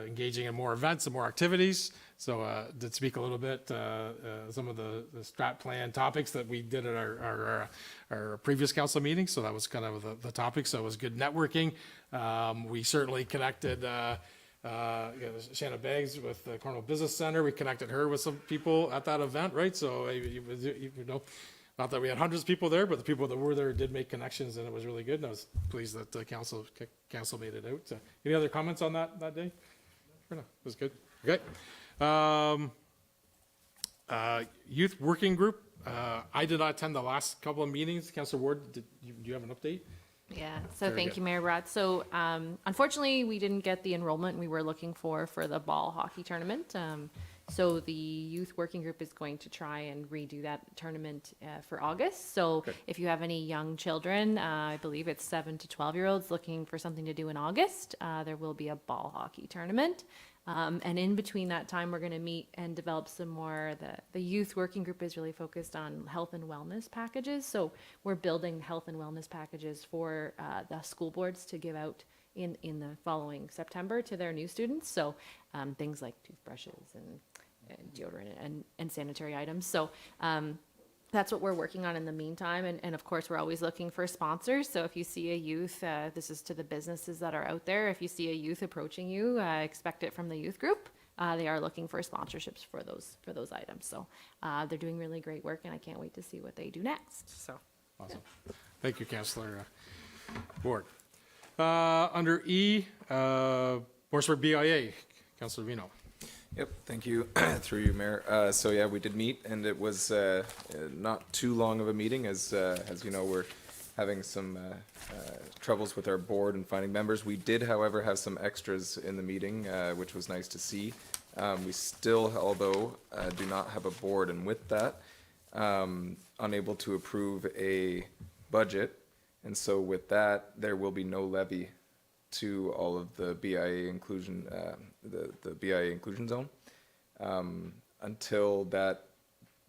Speaker 1: engaging in more events and more activities. So did speak a little bit, some of the strat plan topics that we did at our previous council meeting. So that was kind of the topic. So it was good networking. We certainly connected Shanna Beggs with the Cornwall Business Center. We connected her with some people at that event, right? So you know, not that we had hundreds of people there, but the people that were there did make connections, and it was really good. And I was pleased that the council made it out. Any other comments on that day? No, it was good. Okay. Youth working group. I did not attend the last couple of meetings. Councillor Ward, do you have an update?
Speaker 7: Yeah, so
Speaker 1: Very
Speaker 7: thank
Speaker 1: good.
Speaker 7: you, Mayor Brad. So unfortunately, we didn't get the enrollment we were looking for the ball hockey tournament. So the youth working group is going to try and redo that tournament for August. So
Speaker 1: Okay.
Speaker 7: if you have any young children, I believe it's 7 to 12-year-olds looking for something to do in August, there will be a ball hockey tournament. And in between that time, we're going to meet and develop some more. The youth working group is really focused on health and wellness packages. So we're building health and wellness packages for the school boards to give out in the following September to their new students. So things like toothbrushes and deodorant and sanitary items. So that's what we're working on in the meantime. And of course, we're always looking for sponsors. So if you see a youth, this is to the businesses that are out there. If you see a youth approaching you, expect it from the youth group. They are looking for sponsorships for those items. So they're doing really great work, and I can't wait to see what they do next. So
Speaker 1: Awesome. Thank you, Councillor Ward. Under E, Morrisburg BIA, Councillor Vino.
Speaker 6: Yep, thank you, through you, Mayor. So yeah, we did meet, and it was not too long of a meeting, as you know, we're having some troubles with our board and finding members. We did, however, have some extras in the meeting, which was nice to see. We still, although, do not have a board, and with that, unable to approve a budget. And so with that, there will be no levy to all of the BIA inclusion, the BIA inclusion zone, until that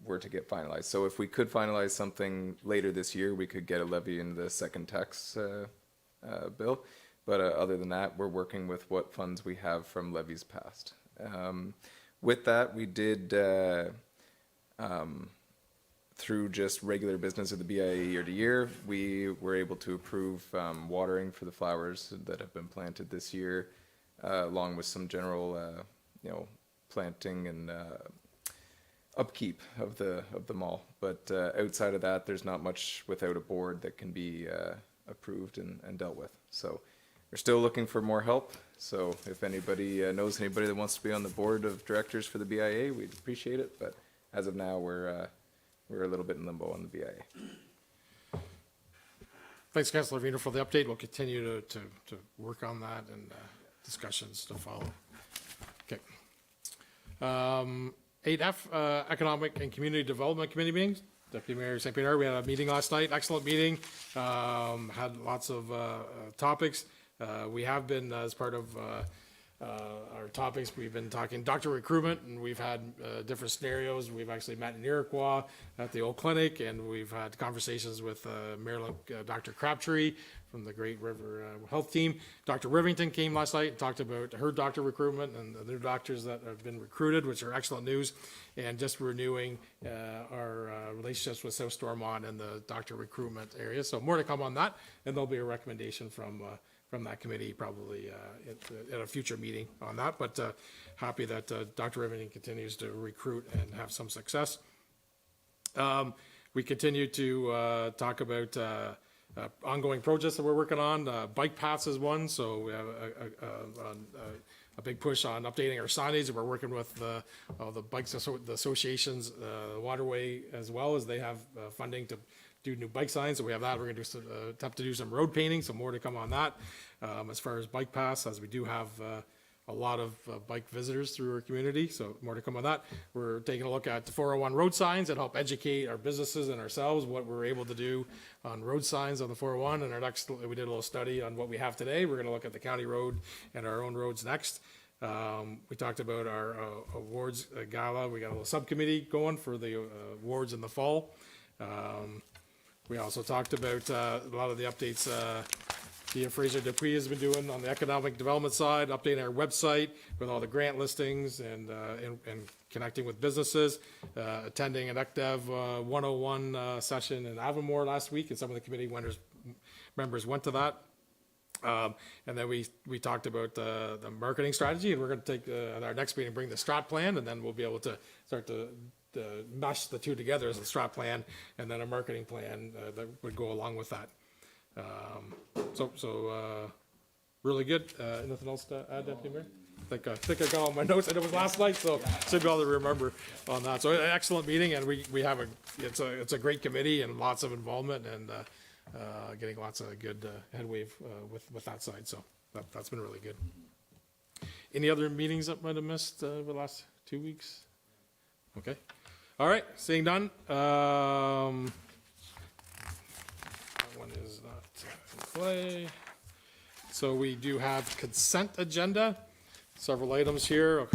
Speaker 6: were to get finalized. So if we could finalize something later this year, we could get a levy in the second tax bill. But other than that, we're working with what funds we have from levies passed. With that, we did, through just regular business of the BIA year to year, we were able to approve watering for the flowers that have been planted this year, along with some general, planting and upkeep of the mall. But outside of that, there's not much without a board that can be approved and dealt with. So we're still looking for more help. So if anybody knows anybody that wants to be on the board of directors for the BIA, we'd appreciate it. But as of now, we're a little bit in limbo on the BIA.
Speaker 1: Thanks, Councillor Vino, for the update. We'll continue to work on that and discussions to follow. Okay. 8F, Economic and Community Development Committee meetings. Deputy Mayor St. Pierre, we had a meeting last night, excellent meeting. Had lots of topics. We have been, as part of our topics. We've been talking doctor recruitment, and we've had different scenarios. We've actually met in Iroquois at the old clinic, and we've had conversations with Maryland, Dr. Crabtree from the Great River Health Team. Dr. Rivington came last night and talked about her doctor recruitment and the new doctors that have been recruited, which are excellent news, and just renewing our relationships with South Stormont and the doctor recruitment area. So more to come on that, and there'll be a recommendation from that committee probably at a future meeting on that. But happy that Dr. Rivington continues to recruit and have some success. We continue to talk about ongoing projects that we're working on. Bike paths is one, so we have a big push on updating our signage. We're working with the bikes, the associations, Waterway, as well as they have funding to do new bike signs. So we have that. We're going to attempt to do some road painting, so more to come on that. As far as bike paths, as we do have a lot of bike visitors through our community, so more to come on that. We're taking a look at the 401 road signs that help educate our businesses and ourselves what we're able to do on road signs on the 401. And our next, we did a little study on what we have today. We're going to look at the county road and our own roads next. We talked about our awards gala. We got a little subcommittee going for the awards in the fall. We also talked about a lot of the updates Dia Fraser Dupuis has been doing on the economic development side, updating our website with all the grant listings and connecting with businesses, attending an ECDEV 101 session in Avonmore last week, and some of the committee members went to that. And then we talked about the marketing strategy, and we're going to take at our next meeting, bring the strat plan, and then we'll be able to start to mesh the two together as a strat plan, and then a marketing plan that would go along with that. So really good. Anything else to add, Deputy Mayor? I think I got all my notes, and it was last night, so should be able to remember on that. So excellent meeting, and we have it's a great committee and lots of involvement, and getting lots of good headway with that side. So that's been really good. Any other meetings that might have missed over the last 2 weeks? Okay. All right. Seeing none. That one is not in play. So we do have consent agenda. Several items here. I'll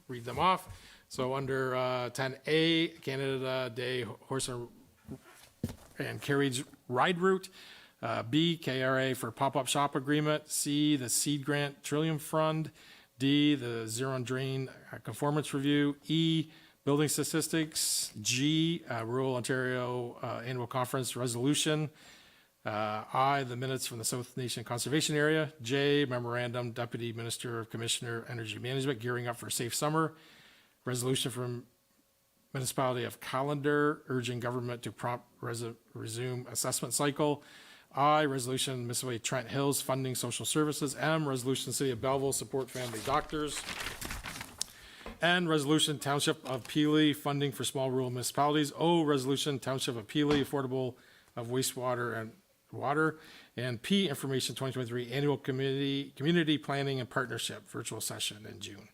Speaker 1: read them off. So under 10A, Canada Day Horse and Carriage Ride Route. B, KRA for pop-up shop agreement. C, the seed grant Trillium Fund. D, the zero and drain conformance review. E, building statistics. G, Rural Ontario Annual Conference resolution. I, the minutes from the South Nation Conservation Area. J, memorandum, Deputy Minister of Commissioner Energy Management gearing up for a safe summer. Resolution from Municipality of Callander urging government to prompt resume assessment cycle. I, resolution Municipality of Trent Hills funding social services. M, resolution City of Belleville support family doctors. N, resolution Township of Peely funding for small rural municipalities. O, resolution Township of Peely affordable of wastewater and water. And P, information 2023 annual community planning and partnership virtual session in June.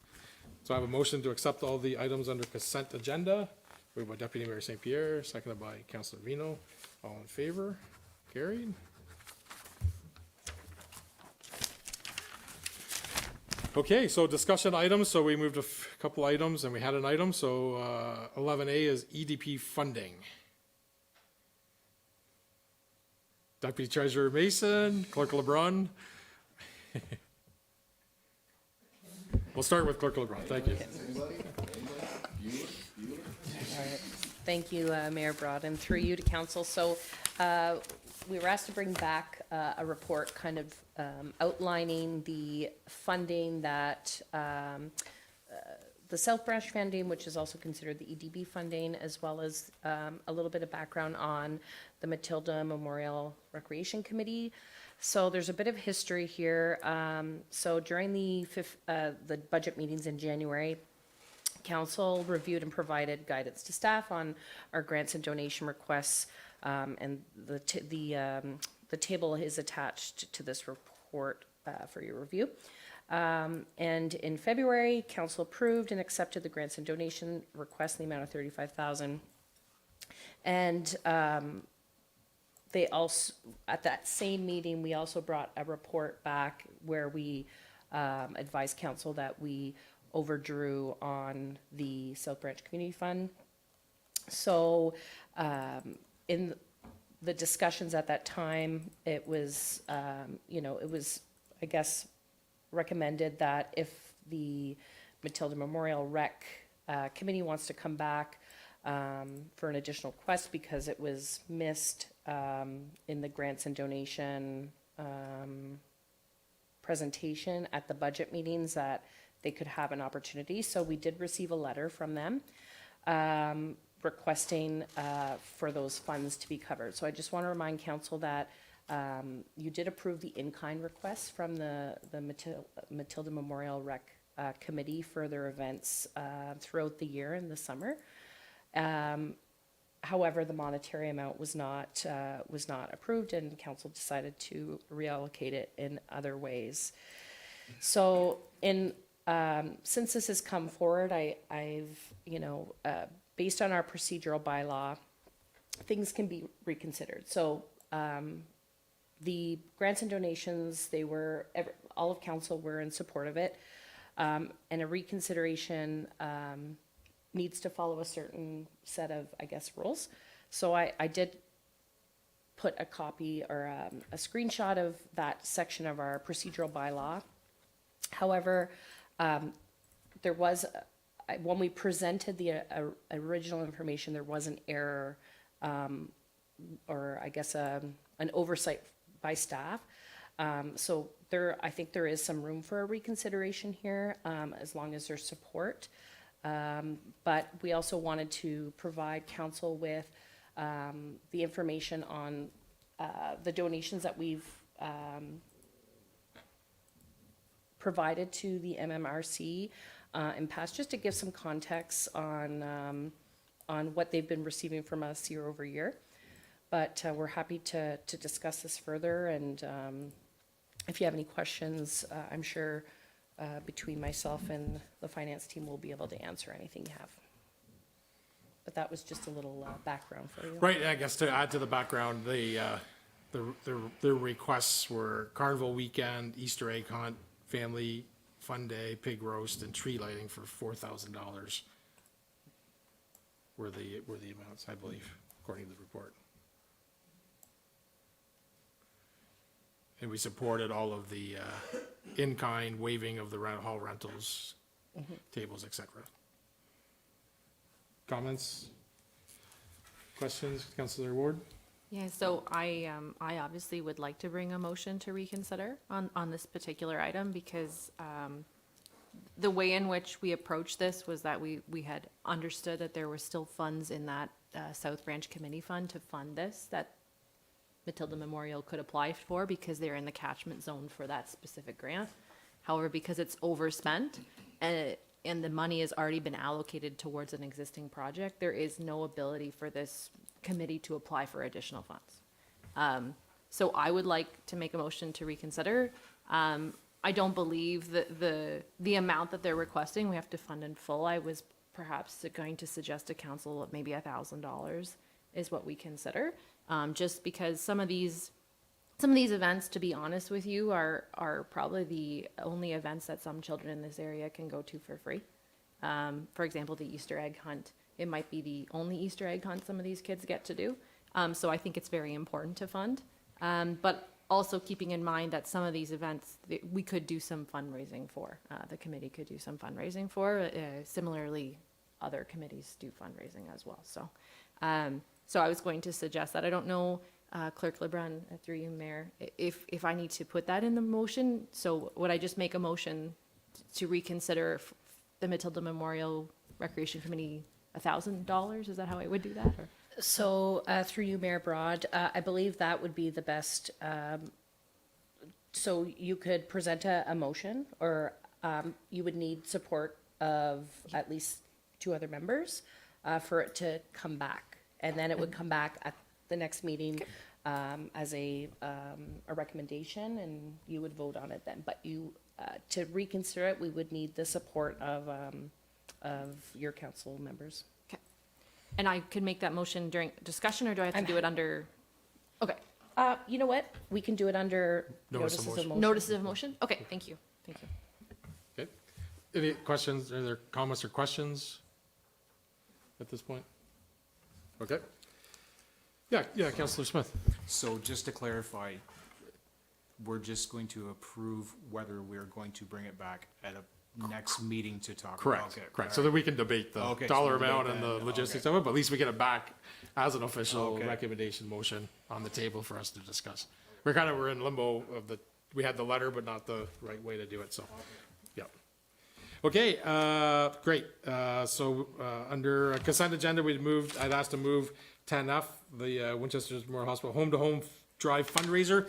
Speaker 1: So I have a motion to accept all the items under consent agenda. Moved by Deputy Mayor St. Pierre, seconded by Councilor Vino. All in favor? Carried. Okay, so discussion items. So we moved a couple items and we had an item. So 11A is EDP funding. Deputy Treasurer Mason, Clerk LeBrun. We'll start with Clerk LeBrun. Thank you.
Speaker 2: Thank you, Mayor Broad, and through you to council. So we were asked to bring back a report kind of outlining the funding that the South Branch funding, which is also considered the EDB funding, as well as a little bit of background on the Matilda Memorial Recreation Committee. So there's a bit of history here. So during the budget meetings in January, Council reviewed and provided guidance to staff on our grants and donation requests, and the table is attached to this report for your review. And in February, Council approved and accepted the grants and donation request in the amount of $35,000. And they also, at that same meeting, we also brought a report back where we advise council that we overdrew on the South Branch Community Fund. So, in the discussions at that time, it was, it was, I guess, recommended that if the Matilda Memorial Rec Committee wants to come back for an additional request because it was missed in the grants and donation presentation at the budget meetings, that they could have an opportunity. So we did receive a letter from them requesting for those funds to be covered. So I just want to remind council that you did approve the in-kind request from the Matilda Memorial Rec Committee for their events throughout the year in the summer. However, the monetary amount was not approved, and council decided to reallocate it in other ways. So since this has come forward, I've based on our procedural bylaw, things can be reconsidered. So the grants and donations, all of council were in support of it, and a reconsideration needs to follow a certain set of, I guess, rules. So I did put a copy or a screenshot of that section of our procedural bylaw. However, there was, when we presented the original information, there was an error, or I guess an oversight by staff. So I think there is some room for a reconsideration here, as long as there's support. But we also wanted to provide council with the information on the donations that we've provided to the MMRC in past, just to give some context on what they've been receiving from us year over year. But we're happy to discuss this further, and if you have any questions, I'm sure between myself and the finance team, we'll be able to answer anything you have. But that was just a little background for you.
Speaker 1: Right, I guess to add to the background, the requests were Carnival Weekend, Easter egg hunt, family fun day, pig roast, and tree lighting for $4,000 were the amounts, I believe, according to the report. And we supported all of the in-kind waiving of the hall rentals, tables, etc. Comments? Questions, Councillor Ward?
Speaker 7: Yeah, so I obviously would like to bring a motion to reconsider on this particular item, because the way in which we approached this was that we had understood that there were still funds in that South Branch Committee Fund to fund this, that Matilda Memorial could apply for, because they're in the catchment zone for that specific grant. However, because it's overspent and the money has already been allocated towards an existing project, there is no ability for this committee to apply for additional funds. So I would like to make a motion to reconsider. I don't believe that the amount that they're requesting, we have to fund in full. I was perhaps going to suggest to council that maybe $1,000 is what we consider. Just because some of these events, to be honest with you, are probably the only events that some children in this area can go to for free. For example, the Easter egg hunt. It might be the only Easter egg hunt some of these kids get to do. So I think it's very important to fund. But also keeping in mind that some of these events, we could do some fundraising for. The committee could do some fundraising for. Similarly, other committees do fundraising as well. So I was going to suggest that. I don't know, Clerk LeBrun, through you, Mayor, if I need to put that in the motion. So would I just make a motion to reconsider the Matilda Memorial Recreation Committee $1,000? Is that how I would do that? Or?
Speaker 2: So through you, Mayor Broad, I believe that would be the best. So you could present a motion, or you would need support of at least 2 other members for it to come back. And then it would come back at the next meeting as a recommendation, and you would vote on it then. But to reconsider it, we would need the support of your council members.
Speaker 7: Okay. And I could make that motion during discussion, or do I have to do it under? Okay.
Speaker 2: You know what? We can do it under
Speaker 1: Notice of motion.
Speaker 7: Notices of motion? Okay, thank you. Thank you.
Speaker 1: Okay. Any questions, are there comments or questions at this point? Okay. Yeah, Councillor Smith.
Speaker 3: So just to clarify, we're just going to approve whether we're going to bring it back at a next meeting to talk about?
Speaker 1: Correct,
Speaker 3: Okay,
Speaker 1: correct.
Speaker 3: all
Speaker 1: So
Speaker 3: right.
Speaker 1: that we can debate the
Speaker 3: Okay, so
Speaker 1: dollar
Speaker 3: we'll debate
Speaker 1: amount and the
Speaker 3: that.
Speaker 1: logistics
Speaker 3: Okay.
Speaker 1: of it, but at least we get it back as an official
Speaker 3: Okay.
Speaker 1: recommendation motion on the table for us to discuss. We're in limbo of we had the letter, but not the right way to do it, so, yeah. Okay, great. Under consent agenda, I'd asked to move 10F, the Winchester's Memorial Hospital home-to-home drive fundraiser.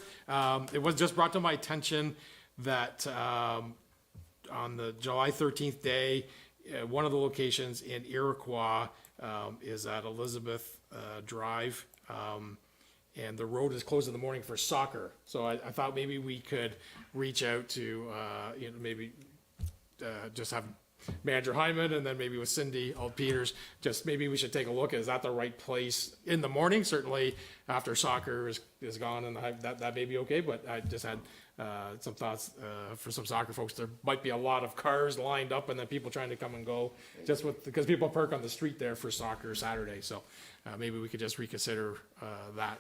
Speaker 1: It was just brought to my attention that on the July 13th day, one of the locations in Iroquois is at Elizabeth Drive, and the road is closed in the morning for soccer. So I thought maybe we could reach out to, maybe just have Manager Hyman and then maybe with Cindy Peters, just maybe we should take a look. Is that the right place in the morning? Certainly after soccer is gone and that may be okay, but I just had some thoughts for some soccer folks. There might be a lot of cars lined up and then people trying to come and go because people park on the street there for soccer Saturday. So maybe we could just reconsider that,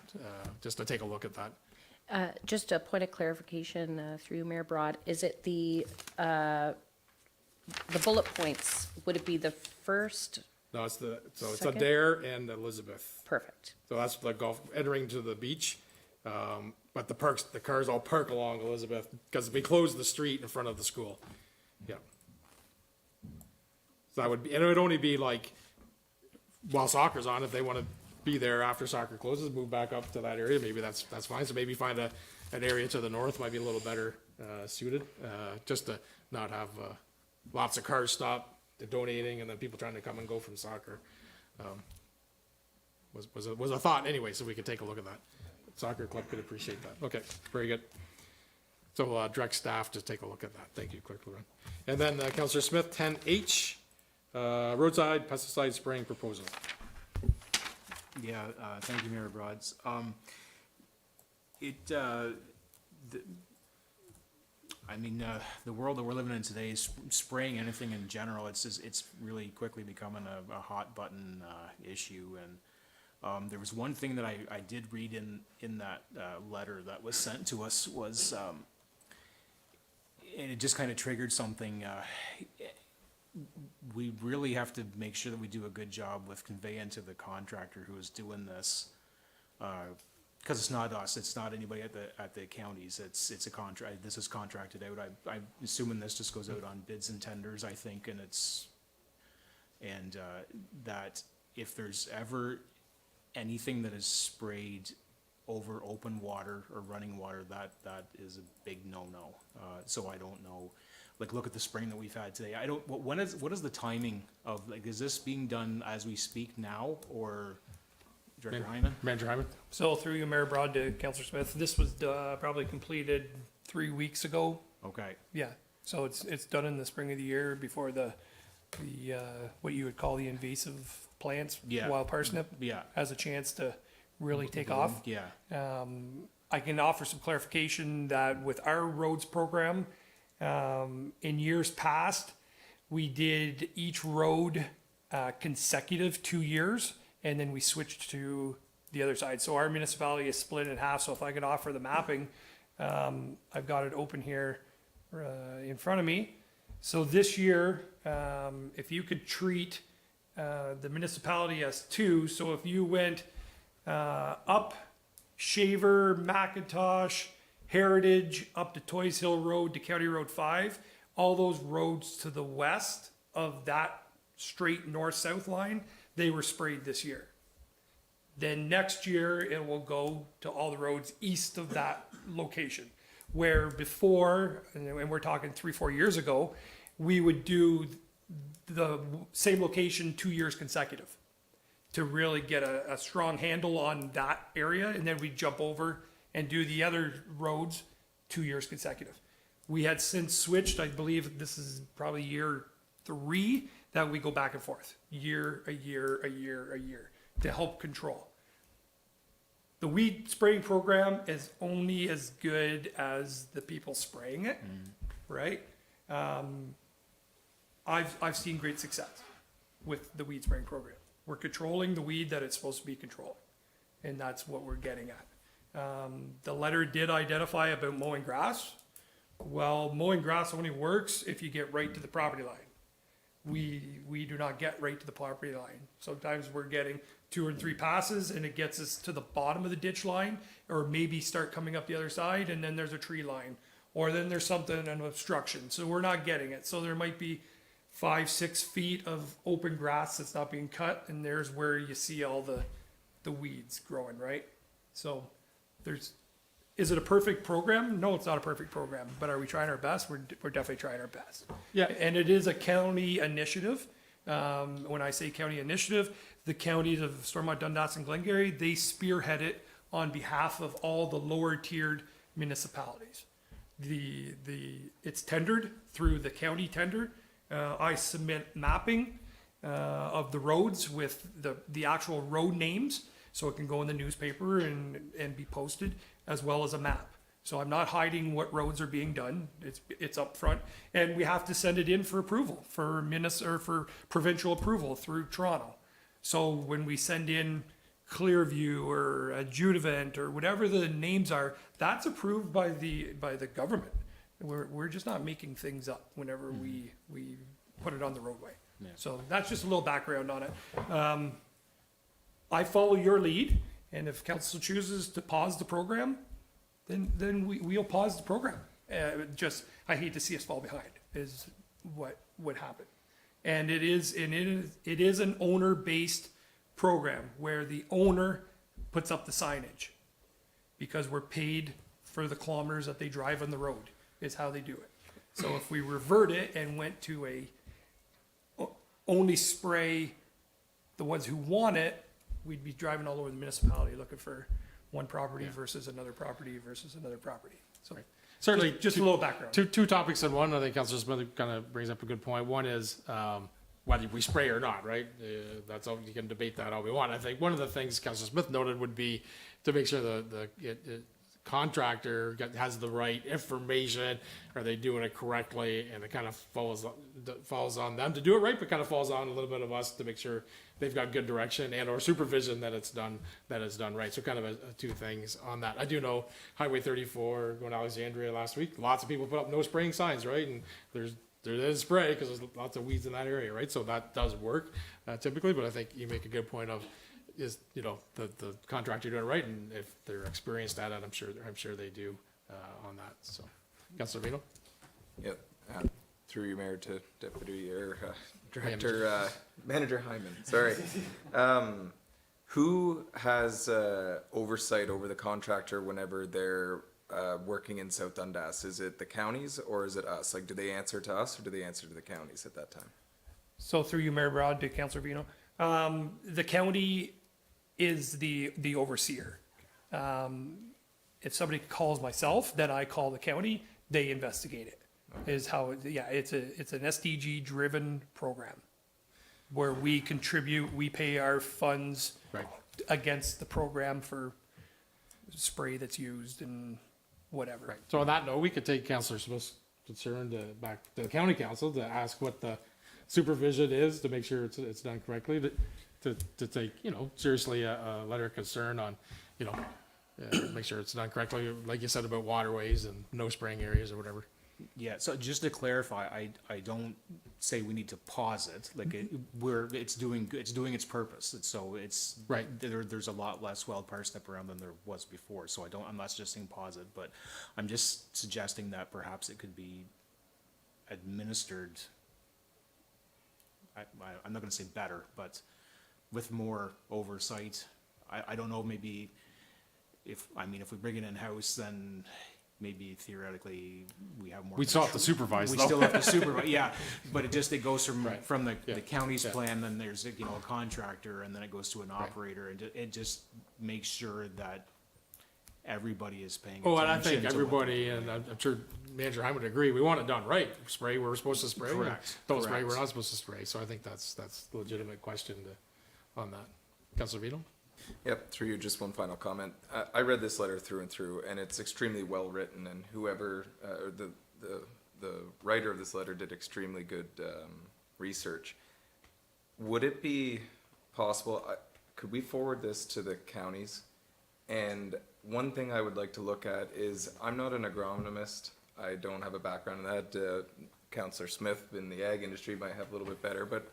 Speaker 1: just to take a look at that.
Speaker 2: Just a point of clarification through you, Mayor Broad, is it the bullet points, would it be the first?
Speaker 1: No, it's
Speaker 2: Second?
Speaker 1: Adair and Elizabeth.
Speaker 2: Perfect.
Speaker 1: So that's the golf, entering to the beach. But the cars all park along Elizabeth because we closed the street in front of the school. Yeah. So that would be, and it would only be like while soccer's on, if they want to be there after soccer closes, move back up to that area, maybe that's fine. So maybe find an area to the north might be a little better, suited, just to not have, lots of cars donating and then people trying to come and go from soccer. Was a thought anyway, so we could take a look at that. Soccer club could appreciate that. Okay, very good. So we'll direct staff to take a look at that. Thank you, Clerk Laurent. And then Councillor Smith, 10H, roadside pesticide spraying proposal.
Speaker 3: Yeah, thank you, Mayor Broads. The world that we're living in today is spraying anything in general. It's really quickly becoming a hot button issue. And there was one thing that I did read in that letter that was sent to us was, and it just kind of triggered something. We really have to make sure that we do a good job with conveying to the contractor who is doing this, because it's not us, it's not anybody at the counties. It's a contract. This is contracted out. I'm assuming this just goes out on bids and tenders, I think, and that if there's ever anything that is sprayed over open water or running water, that is a big no-no. So I don't know. Like, look at the spring that we've had today. What is the timing of, like, is this being done as we speak now, or Director Hyman?
Speaker 1: Manager Hyman?
Speaker 8: So through you, Mayor Broad, to Councillor Smith, this was probably completed 3 weeks ago.
Speaker 3: Okay,
Speaker 8: Yeah, so it's done in the spring of the year before the what you would call the invasive plants,
Speaker 3: Yeah.
Speaker 8: wild parsnip,
Speaker 3: yeah,
Speaker 8: has a chance to really take off.
Speaker 3: yeah,
Speaker 8: I can offer some clarification that with our roads program, in years past, we did each road consecutive 2 years, and then we switched to the other side. So our municipality is split in half. So if I could offer the mapping, I've got it open here in front of me. So this year, if you could treat the municipality as two, so if you went up Shaver, McIntosh, Heritage, up to Toys Hill Road to County Road 5, all those roads to the west of that straight north-south line, they were sprayed this year. Then next year, it will go to all the roads east of that location. Where before, and we're talking 3-4 years ago, we would do the same location 2 years consecutive to really get a strong handle on that area, and then we'd jump over and do the other roads 2 years consecutive. We had since switched, I believe this is probably year 3, that we go back and forth, a year, to help control. The weed spraying program is only as good as the people spraying it, right? I've seen great success with the weed spraying program. We're controlling the weed that it's supposed to be controlling, and that's what we're getting at. The letter did identify about mowing grass. Well, mowing grass only works if you get right to the property line. We do not get right to the property line. Sometimes we're getting 2 or 3 passes and it gets us to the bottom of the ditch line, or maybe start coming up the other side and then there's a tree line, or then there's something, an obstruction. So we're not getting it. So there might be 5-6 feet of open grass that's not being cut, and there's where you see all the weeds growing, right? So is it a perfect program? No, it's not a perfect program, but are we trying our best? We're definitely trying our best.
Speaker 1: Yeah.
Speaker 8: And it is a county initiative. When I say county initiative, the counties of Stormont, Dundas, and Glengarry, they spearhead it on behalf of all the lower tiered municipalities. It's tendered through the county tender. I submit mapping of the roads with the actual road names, so it can go in the newspaper and be posted, as well as a map. So I'm not hiding what roads are being done. It's up front, and we have to send it in for approval, for provincial approval through Toronto. So when we send in Clearview or Judavent or whatever the names are, that's approved by the government. We're just not making things up whenever we put it on the roadway. So that's just a little background on it. I follow your lead, and if council chooses to pause the program, then we'll pause the program. I hate to see us fall behind, is what would happen. And it is an owner-based program where the owner puts up the signage, because we're paid for the kilometers that they drive on the road, is how they do it. So if we revert it and went to only spray the ones who want it, we'd be driving all over the municipality looking for one property versus another property versus another property. So
Speaker 1: Certainly,
Speaker 8: just a little background.
Speaker 1: Two topics in one. I think Councilor Smith kind of brings up a good point. One is whether we spray or not, right? That's all, you can debate that all we want. I think one of the things Councilor Smith noted would be to make sure the contractor has the right information. Are they doing it correctly? And it kind of falls on them to do it right, but kind of falls on a little bit of us to make sure they've got good direction and or supervision that it's done right. So kind of two things on that. I do know Highway 34 going to Alexandria last week, lots of people put up no spraying signs, right? And there is spray because there's lots of weeds in that area, right? So that does work typically, but I think you make a good point of is, the contractor doing it right, and if they're experienced at it, I'm sure they do on that. So, Councilor Vino?
Speaker 6: Yep. Through you, Mayor, to Deputy or Director Manager Hyman. Sorry. Who has oversight over the contractor whenever they're working in South Dundas? Is it the counties or is it us? Like, do they answer to us or do they answer to the counties at that time?
Speaker 8: So through you, Mayor Broad, to Councilor Vino, the county is the overseer. If somebody calls myself, then I call the county, they investigate it. Okay. Is how, it's an SDG driven program where we contribute, we pay our funds
Speaker 1: Right.
Speaker 8: against the program for spray that's used and whatever.
Speaker 1: Right. So on that note, we could take Councilor Smith's concern back to the county council to ask what the supervision is to make sure it's done correctly, to take, seriously a letter of concern on, make sure it's done correctly, like you said about waterways and no spraying areas or whatever.
Speaker 3: Yeah, so just to clarify, I don't say we need to pause it, like it's doing its purpose, so it's.
Speaker 1: Right.
Speaker 3: There's a lot less wild parsnip around than there was before, so I'm not suggesting pause it, but I'm just suggesting that perhaps it could be administered, I'm not gonna say better, but with more oversight. I don't know, maybe if we bring it in-house, then maybe theoretically we have more.
Speaker 1: We still have to supervise,
Speaker 3: We
Speaker 1: though.
Speaker 3: still have to supervise, yeah, but it goes
Speaker 1: Right.
Speaker 3: from the
Speaker 1: Yeah.
Speaker 3: county's
Speaker 1: Yeah.
Speaker 3: plan, then there's, a contractor, and then it goes to an operator, and it just makes sure that everybody is paying attention.
Speaker 1: Oh, and I think
Speaker 3: to what
Speaker 1: everybody, and I'm sure Manager Hyman would agree, we want it done right. Spray, we're supposed to spray.
Speaker 3: Correct.
Speaker 1: Don't spray, we're
Speaker 3: Correct.
Speaker 1: not supposed to spray. So I think that's a legitimate question on that. Councilor Vito?
Speaker 6: Yep, through you, just one final comment. I read this letter through and through, and it's extremely well written, and whoever, or the the writer of this letter did extremely good research. Would it be possible, could we forward this to the counties? And one thing I would like to look at is, I'm not an agronomist. I don't have a background in that. Councillor Smith in the ag industry might have a little bit better, but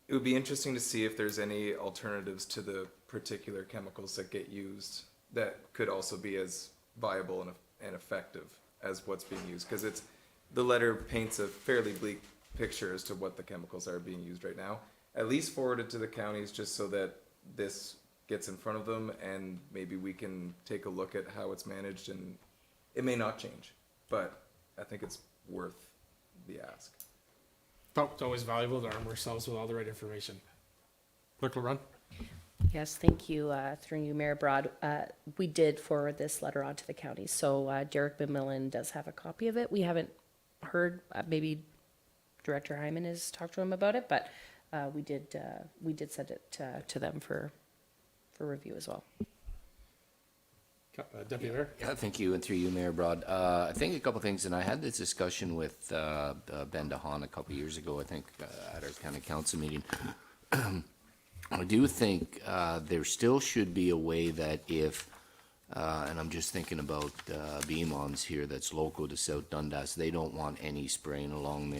Speaker 6: it would be interesting to see if there's any alternatives to the particular chemicals that get used that could also be as viable and effective as what's being used. Because the letter paints a fairly bleak picture as to what the chemicals are being used right now. At least forward it to the counties just so that this gets in front of them, and maybe we can take a look at how it's managed. And it may not change, but I think it's worth the ask.
Speaker 1: Oh, it's always valuable to arm ourselves with all the right information. Clerk LaRun?
Speaker 2: Yes, thank you, through you, Mayor Broad. We did forward this letter on to the county, so Derek McMillan does have a copy of it. We haven't heard, maybe Director Hyman has talked to him about it, but we did send it to them for review as well.
Speaker 1: Deputy Mayor?
Speaker 5: Yeah, thank you, and through you, Mayor Broad. I think a couple things, and I had this discussion with Ben DeHaan a couple years ago, I think, at our county council meeting. I do think there still should be a way that if, and I'm just thinking about Beamon's here that's local to South Dundas, they don't want any spraying along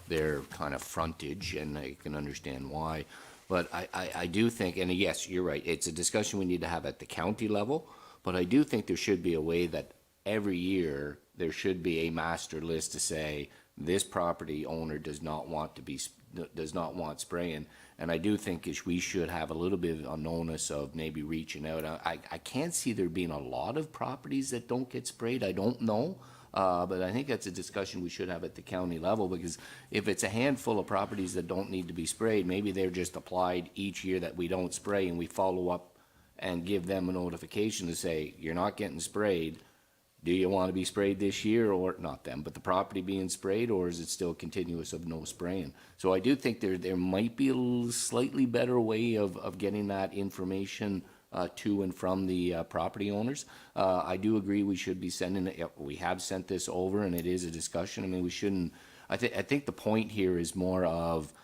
Speaker 5: their kind of frontage, and I can understand why. But I do think, and yes, you're right, it's a discussion we need to have at the county level, but I do think there should be a way that every year there should be a master list to say this property owner does not want spraying. And I do think we should have a little bit of an onus of maybe reaching out. I can't see there being a lot of properties that don't get sprayed. I don't know. But I think that's a discussion we should have at the county level, because if it's a handful of properties that don't need to be sprayed, maybe they're just applied each year that we don't spray, and we follow up and give them a notification to say, you're not getting sprayed. Do you want to be sprayed this year, or not them, but the property being sprayed, or is it still continuous of no spraying? So I do think there might be a slightly better way of getting that information to and from the property owners. I do agree we should be sending it. We have sent this over, and it is a discussion. I mean, we shouldn't. I think the point here is more of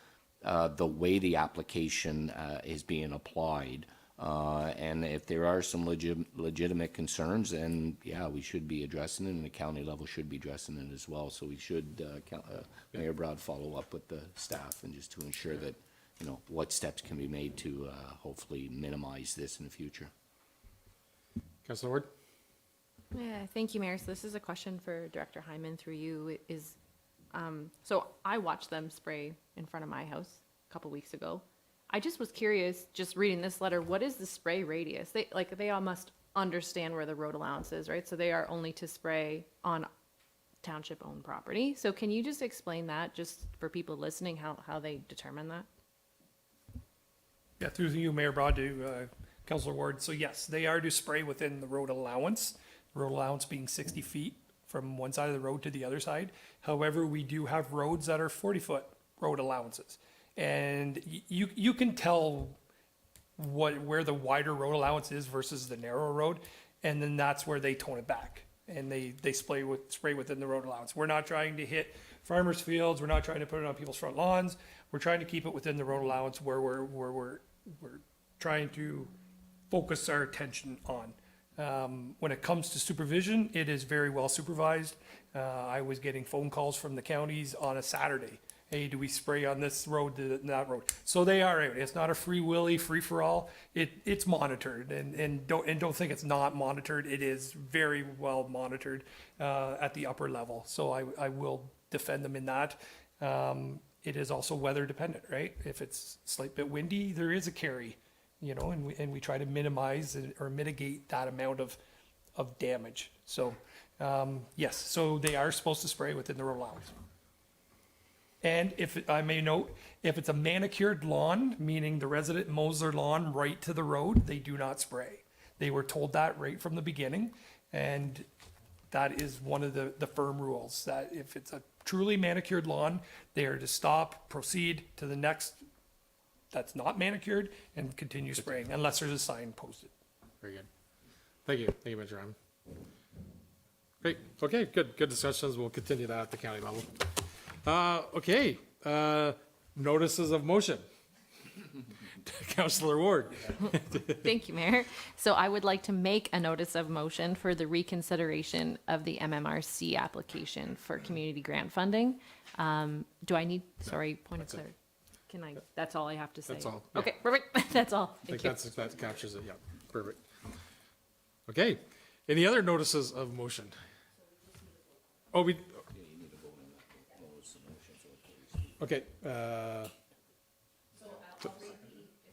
Speaker 5: the way the application is being applied. And if there are some legitimate concerns, then yeah, we should be addressing it, and the county level should be addressing it as well. So we should, Mayor Broad, follow up with the staff and just to ensure that, what steps can be made to hopefully minimize this in the future.
Speaker 1: Councilor Ward?
Speaker 7: Yeah, thank you, Mayor. So this is a question for Director Hyman through you. So I watched them spray in front of my house a couple weeks ago. I just was curious, just reading this letter, what is the spray radius? They all must understand where the road allowance is, right? So they are only to spray on township-owned property. So can you just explain that, just for people listening, how they determine that?
Speaker 8: Yeah, through you, Mayor Broad, to Councillor Ward. So yes, they are to spray within the road allowance being 60 feet from one side of the road to the other side. However, we do have roads that are 40-foot road allowances. And you can tell where the wider road allowance is versus the narrow road, and then that's where they tone it back, and they spray within the road allowance. We're not trying to hit farmers' fields. We're not trying to put it on people's front lawns. We're trying to keep it within the road allowance where we're trying to focus our attention on. When it comes to supervision, it is very well supervised. I was getting phone calls from the counties on a Saturday. Hey, do we spray on this road, that road? So they are. It's not a free willy, free for all. It's monitored, and don't think it's not monitored. It is very well monitored at the upper level. So I will defend them in that. It is also weather dependent, right? If it's a slight bit windy, there is a carry, and we try to minimize or mitigate that amount of damage. So yes, so they are supposed to spray within the road allowance. And if I may note, if it's a manicured lawn, meaning the resident mows their lawn right to the road, they do not spray. They were told that right from the beginning, and that is one of the firm rules, that if it's a truly manicured lawn, they are to stop, proceed to the next that's not manicured, and continue spraying, unless there's a sign posted.
Speaker 1: Very good. Thank you, Mr. Ryan. Great, okay, good discussions, we'll continue that at the county level. Okay, notices of motion. Councillor Ward.
Speaker 7: Thank you, Mayor. So I would like to make a notice of motion for the reconsideration of the MMRC application for community grant funding. Do I need, sorry, point of clarity? Can I, that's all I have to say?
Speaker 1: That's all, yeah.
Speaker 7: Okay, perfect. That's all.
Speaker 1: I think
Speaker 7: Thank you.
Speaker 1: that captures it, yeah, perfect. Okay, any other notices of motion? Oh, we. Okay,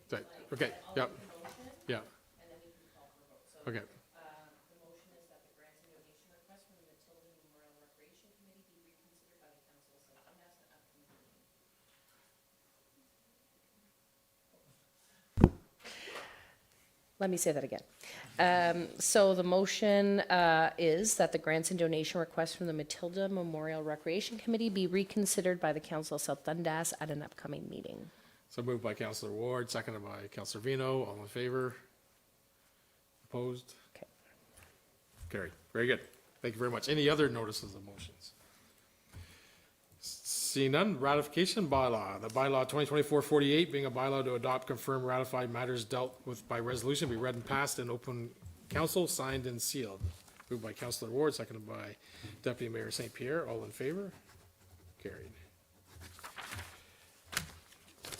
Speaker 1: right, okay, yeah, yeah. Okay.
Speaker 2: The motion is that the grants and donation request from the Matilda Memorial Recreation Committee be reconsidered by the council of South Dundas at upcoming meeting. Let me say that again. So the motion is that the grants and donation request from the Matilda Memorial Recreation Committee be reconsidered by the council of South Dundas at an upcoming meeting.
Speaker 1: So moved by Councillor Ward, seconded by Councillor Vino, all in favor? Opposed?
Speaker 2: Okay.
Speaker 1: Carried, very good, thank you very much. Any other notices of motions? Seeing none, ratification bylaw, the bylaw 2024-48 being a bylaw to adopt, confirm, ratify matters dealt with by resolution, be read and passed in open council, signed and sealed. Moved by Councillor Ward, seconded by Deputy Mayor St. Pierre, all in favor? Carried.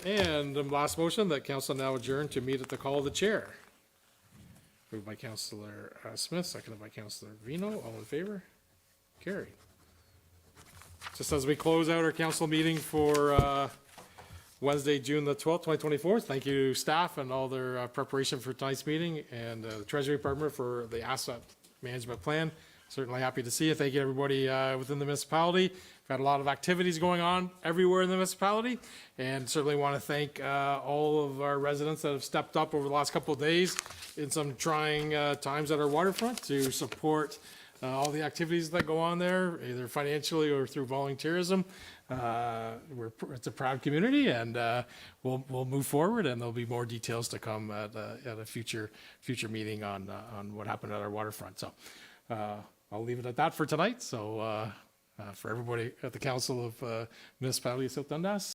Speaker 1: And the last motion, that council now adjourn to meet at the call of the chair. Moved by Councillor Smith, seconded by Councillor Vino, all in favor? Carried. Just as we close out our council meeting for Wednesday, June the 12th, 2024, thank you staff and all their preparation for tonight's meeting, and the Treasury Department for the asset management plan. Certainly happy to see you. Thank you, everybody within the municipality. We've had a lot of activities going on everywhere in the municipality, and certainly want to thank all of our residents that have stepped up over the last couple of days in some trying times at our waterfront to support all the activities that go on there, either financially or through volunteerism. It's a proud community, and we'll move forward, and there'll be more details to come at a future meeting on what happened at our waterfront. So I'll leave it at that for tonight. So for everybody at the Council of Municipality of South Dundas,